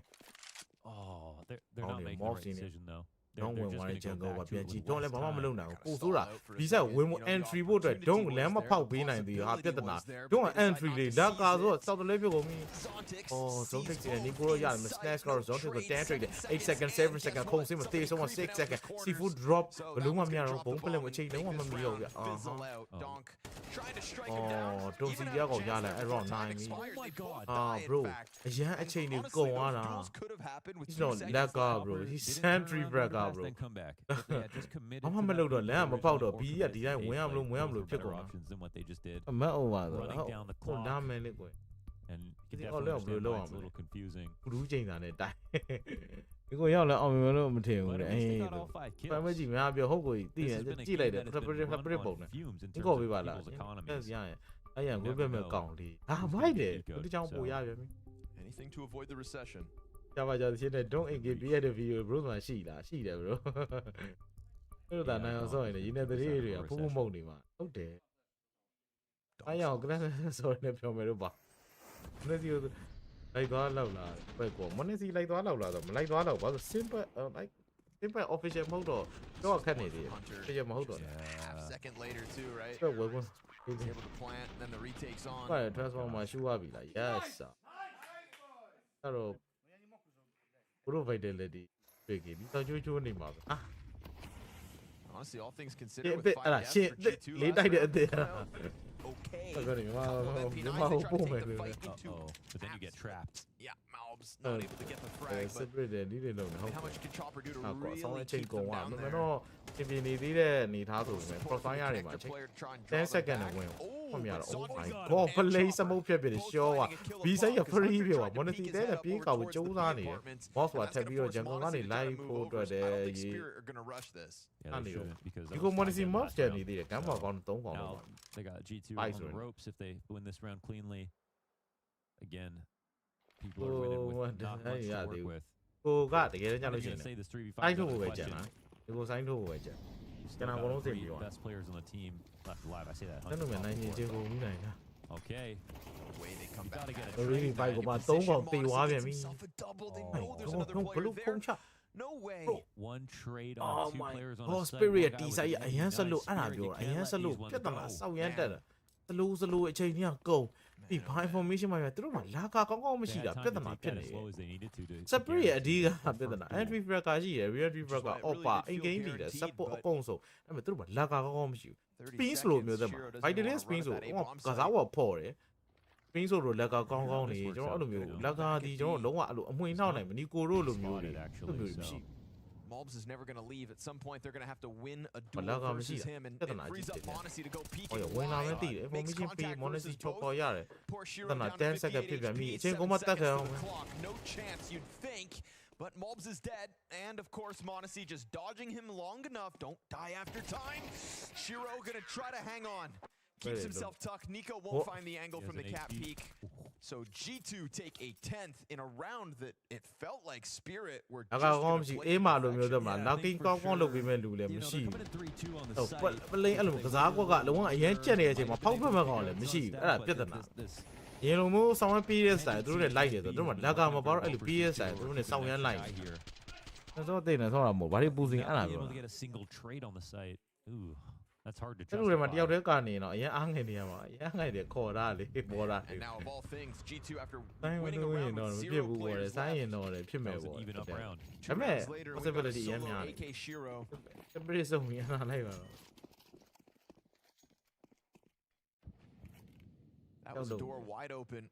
Oh, they're not making the right decision though. တော့ဝင်သွားတဲ့ဂျန်ကိုကပြန်ကြည့်တော့လည်းဘာမှမလုပ်နိုင်ဘူးပို့ဆိုးတာဒီဆက်ဝင် entry ဖို့အတွက်ဒုံလမ်းမဖောက်ပေးနိုင်သေးဟာပြဿနာဒုံက entry လေးလက်ကာဆိုတော့စောက်တလဲပြုတ်ကုန်ပြီအော် zone take နဲ့ Nico ရရတယ် snatch ကတော့ zone take ကို 10 trade 8 second 7 second ခုံစင်းမသေးဆုံး6 second seafood drop ဘလုံးမမြရတော့ဘုံပလက်မချိန်လုံးဝမမီတော့ဗျအော်ဒုံစီရကောင်ရလာအဲ့တော့9ပြီအာ bro အရန်အချိန်တွေကုန်သွားတာ he's not that guy bro he's sentry breaker bro come back if they had just committed ဘာမှမလုပ်တော့လမ်းမပေါက်တော့ B ကဒီတိုင်းဝင်ရမလို့ဖြစ်ကုန်တာ than what they just did အမတ် over ဆိုတော့ဒါမှန်လေကွယ် and you can definitely understand why it's a little confusing ဘူးချိန်တာနဲ့တိုင်းဒီကိုရောက်လဲအောင်မြင်လို့မထင်ဘူးတဲ့အေးပန်းမကြီးများပြောဟုတ်ကိုသိရင်ကြည့်လိုက်တယ် fabric ပုံနဲ့ဒီကိုပေးပါလားတက်ရရင်အဲ့ရဝိပက်မဲ့ကောင်းလေးဟာမိုက်တယ်ဒီကြောင်ပို့ရပြန်ပြီ Anything to avoid the recession ကြပါကြရှင်းတဲ့ don't engage ပြရတဲ့ video bro မှာရှိလားရှိတယ် bro အဲ့တော့ဒါနိုင်အောင်ဆော့ရင်လည်းရင်းတဲ့တရေတွေကဖူးဖူးမုံနေမှာဟုတ်တယ်အားရအောင် class ဆော့နေပြောမယ်လို့ပါမနေ့စီလိုက်သွားလောက်လားပဲကောမနေ့စီလိုက်သွားလောက်လားဆိုမလိုက်သွားလောက်ဘာလို့ simple like simple official မဟုတ်တော့ခက်နေသေးတယ် official မဟုတ်တော့ second later too right ပဲဝယ်ဝင် able to plant then the retakes on ဘာ transformer ရှူရပြီလား yes အဲ့တော့ providelity တွေ့ကြပြီတော့ချိုးနေမှာပဲ Honestly, all things considered, with 5 deaths for G2,လေးတိုက်တဲ့အသေး okay. ဟုတ်ကဲ့မြန်မာ MP9 is trying to take the fight into but then you get trapped. Yeah, Malb's not able to get the frag, but separate ဒီလိုလုံးဟုတ် how much can Chopper do to ဟုတ်ကောဆောင်း really ချိန် keep ကုန် them သွား down မ there? တော့ပြင်ပြနေသေးတဲ့အနေထားဆိုရင် profile ရနေမှာချိန် 10 second နဲ့ဝင်ဟုတ်မြရတော့ oh my god play စမုတ်ဖြစ်ပြီရှော့က B side က free ပြပါ monetary တဲ့ပြေးကောက်ကိုစူးစမ်းနေတယ် boss ကထပ်ပြီးတော့ဂျန်ကုန်ကနေ live ဖို့အတွက်တည်းရေး Yeah, they shouldn't because ဒီကို monetary mouse ကျန်နေသေးတယ်ကမ်းပါကောင်း3ကောင်တော့ now they got G2 on the ropes if they win this round cleanly. Again, people are winning with not much to work with. ကိုကတကယ်ကြလို့ရှိရင် say this 3v5 ဆိုင်ထုတ်ဖို့ပဲကြံလားဒီကိုဆိုင်ထုတ်ဖို့ပဲကြံ ကျွန်တော်အကုန်လုံးသိပြီပါ best players on the team left alive. I say that. ကျွန်တော်မြန်နိုင်ရင်ကျေကုန်ပြီးနိုင်တာ Okay. Way they come You back. gotta get The a really trade bike back. about 3ကောင်တေသွားပြန်ပြီ Himself a double. They know there's anotherဘ player လို့ဖုန်းချ there. No way. One trade on Oh two my players on god a site. spirit One guy ဒီ with ဆိုင် a အရန်ဆက်လို့ nice အဲ့ဒါ spirit. ပြော You အရန် can't ဆက် let လို့ these ones ပြဿနာ go. စောက်ရမ်းတက်တာစလို့အချိန်ကြီးကကုန်ဒီ information မှာသူတို့ကလာကကောင်းကောင်းမရှိ They တာ had ပြ time ဿ to နာ take ဖြစ် that နေ as slow as they needed to spirit ရဲ့အဓိက guarantee ပြဿနာ performance. entry breaker ရှိတယ် reentry breaker offer in game တွေ support အကုန်ဆုံးအဲ့မဲ့သူတို့ကလာကကောင်းကောင်းမရှိဘူး spin ဆိုလို့မျိုးသက်မှာ vital spin ဆိုကစားဝဖော်တယ် spin ဆိုတော့လက်ကကောင်းကောင်းနေကျွန်တော်အဲ့လိုမျိုးလက်ကဒီကျွန်တော်လုံးဝအဲ့လိုအမွှေနှောက်နိုင်မနီကိုတို့လိုမျိုးတွေအဲ့လိုမျိုးမရှိ Mobs is never going to leave. At some point, they're going to have to win a duel versus him, and it frees up Monacy to go peeking wide. Makes contact versus both. Poor Shiro down to 58 HP, 7 seconds to the clock. No chance, you'd think. But Mobs is dead, and of course, Monacy just dodging him long enough. Don't die after time. Shiro gonna try to hang on. Keeps himself tucked. Nico won't find the angle from the cap peak. So G2 take a 10th in a round that it felt like Spirit were just gonna play perfection. someone PS side, through the light, the Lagam about a PS side, through the Southern line. That's what they know about. Why are you boozing? I don't get a single trade on the site. Ooh, that's hard to justify. And now of all things, G2 after winning a round with 0 players left. That was an even up round. 2 rounds later, we got a solo AK Shiro. That was a door wide open.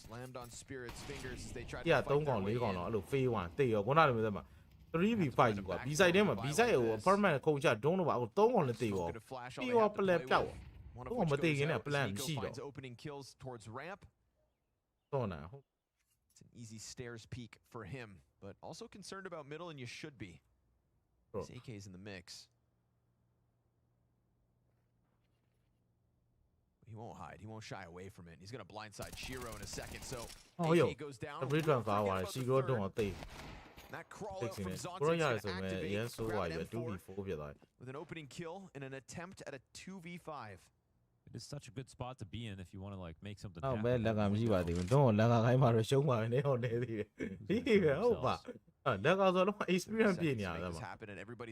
Slammed on Spirit's fingers as they tried to fight their way in. 3v5 ကွာ B side ထဲမှာ B side ကို permanent ခုံချ drone တော့ပါ3កောင်လည်းတေရောပြီးတော့ plan ပြောက်တော့မတေခင်နဲ့ plan မရှိတော့ opening kills towards ramp. တော့နာ It's an easy stairs peek for him, but also concerned about middle, and you should be. His AK's in the mix. He won't hide. He won't shy away from it. He's going to blindside Shiro in a second. So AK goes down. That crawl out from Zontex is activated with an opening kill in an attempt at a 2v5. It is such a good spot to be in if you want to like make something happen. Everybody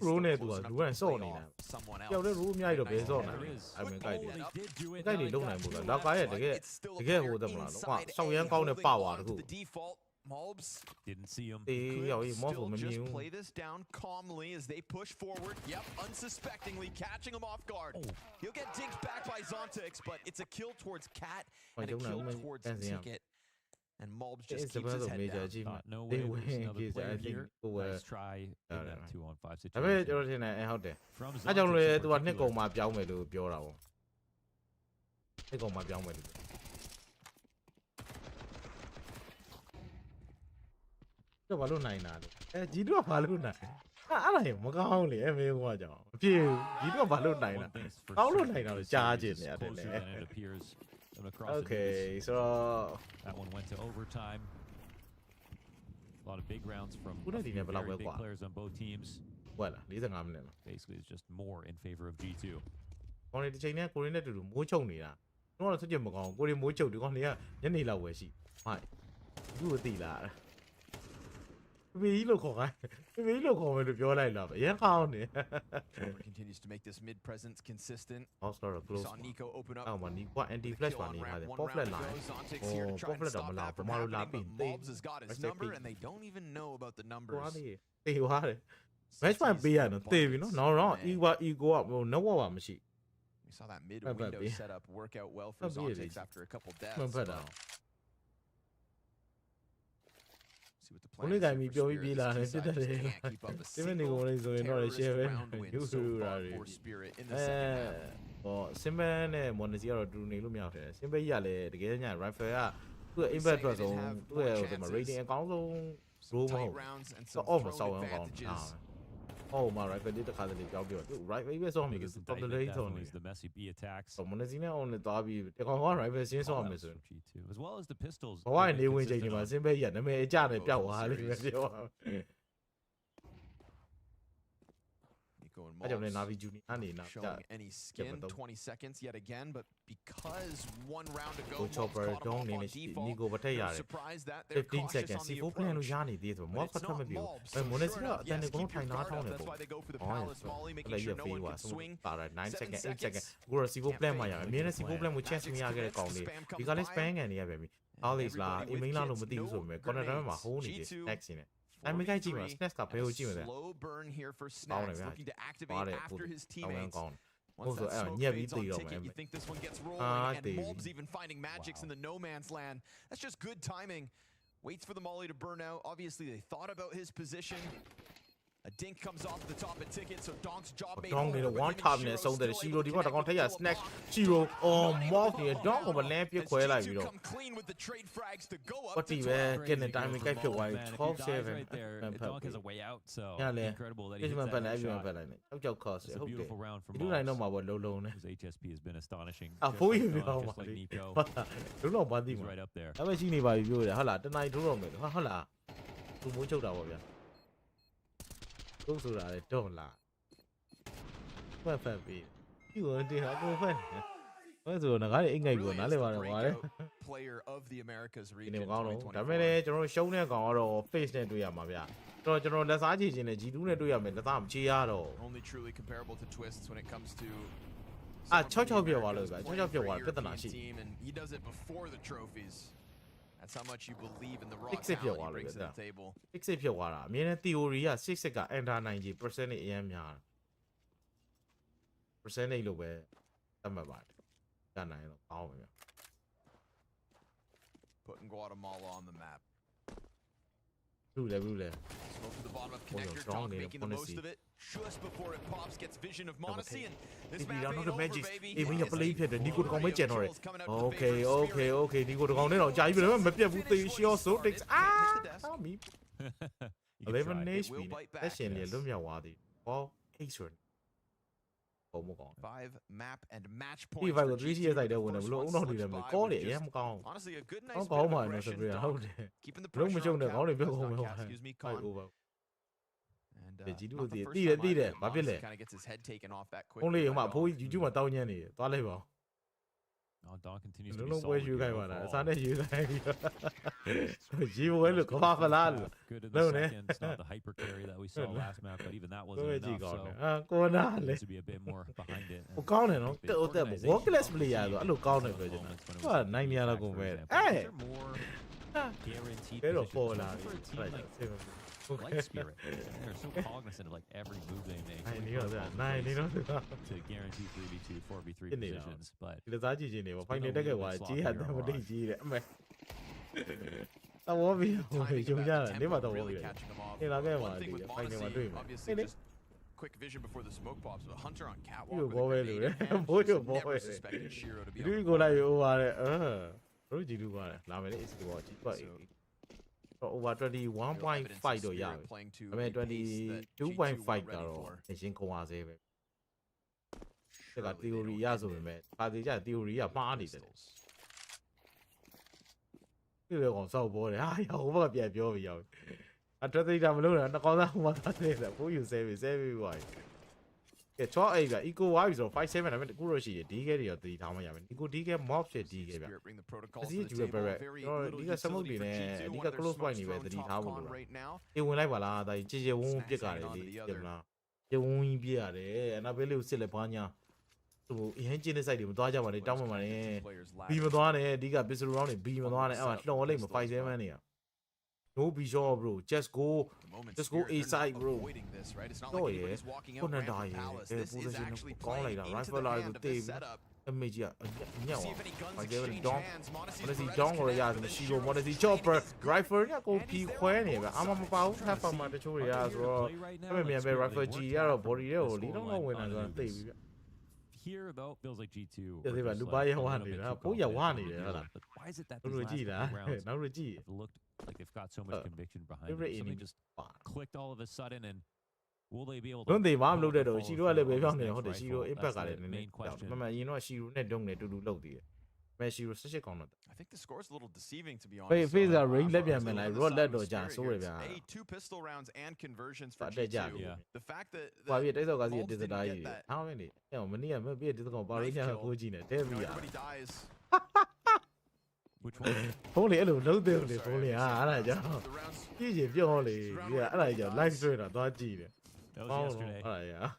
Mobs didn't see him. Still just play this down calmly as they push forward. Yep, unsuspectingly catching him off guard. He'll get dinked back by Zontex, but it's a kill towards Cat and a kill towards Ticket. And Mobs just keeps his head down. No way. Another player here. Nice try in that 2-on-5 situation. From Okay, so that one went to overtime. A lot of big rounds from very big players on both teams. Basically, it's just more in favor of G2. Continues to make this mid presence consistent. Also saw Nico open up. anti-flash one line. Mobs has got his number, and they don't even know about the numbers. Match one be no, ego up, no one machine. We saw that mid window setup work out well for Zontex after a couple deaths. See what the plan is. Can't keep up a single terrorist round win so far for Spirit in the second half. Simba and Monazio do Nilumia. Simba Yale, the Ganya, Raphael, to invert was on the rating and council. Tight rounds and some almost thrown advantages. Oh, my right, did the Catholic job. Right, maybe it's on because the messy B attacks. Someone is in on the Derby. They can't run right, since on G2, as well as the pistols. Why they win Jamie? Simba, yeah, they may jam it. Showing any skin, 20 seconds yet again, but because one round ago, Mobs caught him off on default, no surprise that they're 15 seconds. on the approach. But it's not Mobs, so sure enough, yes, keep your guard up. That's why they go for the Palace Molly, making sure no one can swing. 9 seconds, 8 seconds. We're a civil plan. I mean, a civil plan with chance me. I get a call. Because it's bang and yeah, baby. All is la, it may not be so. Gonna remember my whole next in it. I'm a guy, Jimmy. Snap up, slow burn here for Snaps, looking to activate after his teammates. Once that smoke fades on Ticket, you think this one gets rolling, and Mob's even finding magics in the no man's land. That's just good timing. Waits for the molly to burn out. Obviously, they thought about his position. A dink comes off the top of Ticket, so Donk's job made Dong need a one top net so that Shiro di what going to snack Shiro Mob here Dong over lamp your quay like you know. What the get the diamond guy feel why 12-7 Donk has a way out, so incredible that he's a cost. It's a beautiful round from I know my what low his HSP has been astonishing. For you just like Nico. Don't know about He's right up there. I wish you knew about you hala tonight to me hala tu mo chok da ba bya Go to that don't lie. What happy? You want to have no fun? What's on? I ain't going to go. Player of the Americas region. I mean, you're showing a car or face net to Yamavia. General, that's I did in a G2 to Yaman, that's I'm Chiaro. Only truly comparable to Twists when it comes to. Touch of your water, touch of your water, team, and he does it before the trophies. That's how much you believe in the raw talent he brings to the table. Except your water. I mean, theory, 6 got and 90% AM yard. Percentage of where I'm about. Putting Guatemala on the map. Rule. Smoke to the bottom of connector, Donk making the most of it. Just before it pops, gets vision of Monacy, and this map ain't over, baby. Even you believe it, Nico to come generate. Okay, Nico to come in. I remember the she also takes 11 HP. That's in the Lumia Wadi. Oh, Acer. 5 map and match points. If I go 3 years, I don't want to blow on them. Call it, I'm gone. Honestly, a good nice keeping the pressure on excuse me, Con. And kind of gets his head taken off that quick. Only my boy, you do my down any. Don continues to be solid. You guys want to you you will look off a lot. Good in the second. It's not the hyper carry that we saw last map, but even that wasn't enough. So needs to be a bit more behind it. What let's play? Look on it. What 9 years ago, man. Hey, guaranteed like Spirit. They're so cognizant of like every move they make. I knew that. To guarantee 3v2, 4v3 positions, but quick vision before the smoke pops. A hunter on catwalk. You go away, dude. Never suspected Shiro to be. You go like over. What you do? What? Over 21.5 though, yeah. I mean 22.5 though. Machine command save. Got theory, yeah, so man. Theory, yeah, party. You on so bored. Over I try to have a look at the corner. Who you save why? Try equal wise or 5-7. I mean, the Kuroshi, DG or the Tama. You could dig a mob shit, DG. Bring the protocol to the table. You got some of it. You got close by anyway. The Tama right now. You will never lie. The GJ won't pick out it. You won't be at it. And I believe still a panya. So, he ain't inside him. Dodger money, down money. Beam on it. Dig up business around it. Beam on it. No, let me 5-7 here. No be sure, bro. Just go east side, bro. Oh yeah. Gonna die. Position gone like that. Rifle like the tape. Image I gave it a dong. Wanna see dong or yeah? The Shiro. Wanna see chopper? Rifle. Yeah, go peek where never. I'm about to have my mature as well. I mean, I'm rifle G. Yeah, body. You don't know when I'm gonna take. Here though feels like G2. Yeah, they were Dubai one. Oh yeah, one. But why is it that these last rounds have looked like they've got so much conviction behind it? Something just clicked all of a sudden, and will they be able to? Don't they want to look at it? Shiro a little bit young. How the Shiro impact on it? Main question. You know, Shiro net don't need to do low there. Man, Shiro such a corner. I think the score's a little deceiving, to be honest. Wait, face a ring. Let me man, like roll that door, John. Sorry, man. 2 pistol rounds and conversions for G2. Yeah. The fact that why we take guys here to die. How many? Yeah, many. I'm be to go party. Yeah, go Gina. Everybody dies. Which one? Only a little there. Only I like you. Gigi, you only. Yeah, I like you. Life story. Don't Gina. That was yesterday. Yeah.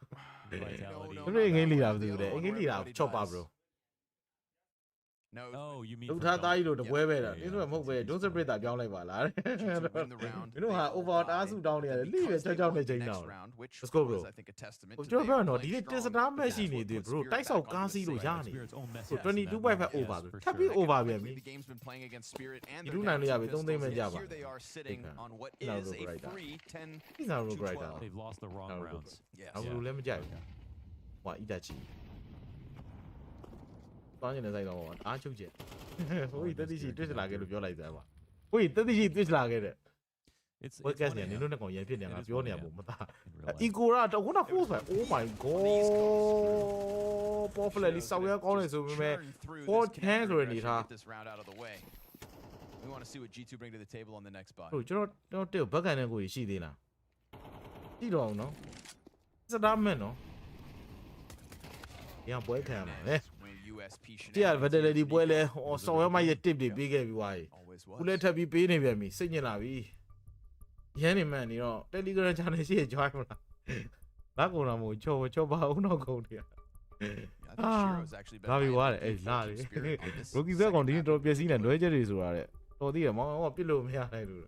Vitality. I'm really gonna leave out do that. I'm gonna leave out chop up, bro. Oh, you mean လူထားသားကြီးတို့တပွဲပဲတာတင်းတို့မဟုတ်ပဲဒုစပရစ်တာပြောင်းလိုက်ပါလားမင်းတို့ဟာ over တားစုတောင်းနေရတယ်လိပဲကြောက်နေချိန်တော့ Let's go bro ကျွန်တော်ပြောတော့ဒီနေ့တစ်စတားမဲ့ရှိနေသေး bro တိုက်ဆောက်ကားစီးလို့ရနေ22.5 over ဆိုထပ်ပြီး over ပြန်ပြီဒီလူနိုင်လို့ရပြီ3သိန်းပဲကြပါနောက်လို့ right တာဒီနောက်လို့ right တာ They've lost the wrong rounds. အခုလူလည်းမကြိုက်ဘူးဟွာအီတာချီတောင်းနေတဲ့ဆိုင်တော့အားချုပ်ချက်ဟိုတက်တိရှိတွေ့လာခဲ့လို့ပြောလိုက်စမ်းပါဟိုတက်တိရှိတွေ့လာခဲ့တဲ့ It's podcast နေနင်တို့နဲ့ကောင်ရန်ဖြစ်နေတာပြောနေရမို့မသား eco ရတော့ခုန force ပဲ oh my god popularly စောက်ရကောင်းနေဆိုပေမဲ့ 410 ဆိုရနေတာ We want to see what G2 bring to the table on the next spot. ဟိုကျွန်တော်တဲ့ဘက်ကန်တဲ့ကိုရှိသေးလားကြည့်တော့အောင်နော်စတားမင်းနော်ရပွဲခံရမှာလေတရားဗဒလဒီပွဲလဲစော်ရမရဲ့ tip တွေပေးခဲ့ပြီးွားကြီးခုလည်းထပ်ပြီးပေးနေပြန်ပြီစိတ်ညစ်လာပြီရမ်းနေမှန်နေတော့ Telegram channel ရှိရ join မလားလာကုန်လာမို့ချောပါဦးတော့ကုန်တယ်လာပြီးွားတယ်အေးလာတယ် Rookie ဆက်ကောင်ဒီနေ့တော့ပြည့်စည်နေလွဲချက်တွေဆိုတာတဲ့တော်သေးတယ်မောင်ဟောပြစ်လို့မရနိုင်လို့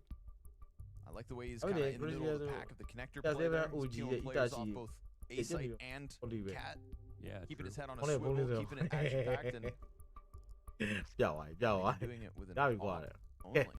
I like the way he's kind of in the middle of the pack of the connector play there. He's killing players off both A site and cat. Yeah, keeping his head on a swivel, keeping it action packed, and ပြောင်းသွား doing it with anဒါပြီးကွာတယ် only.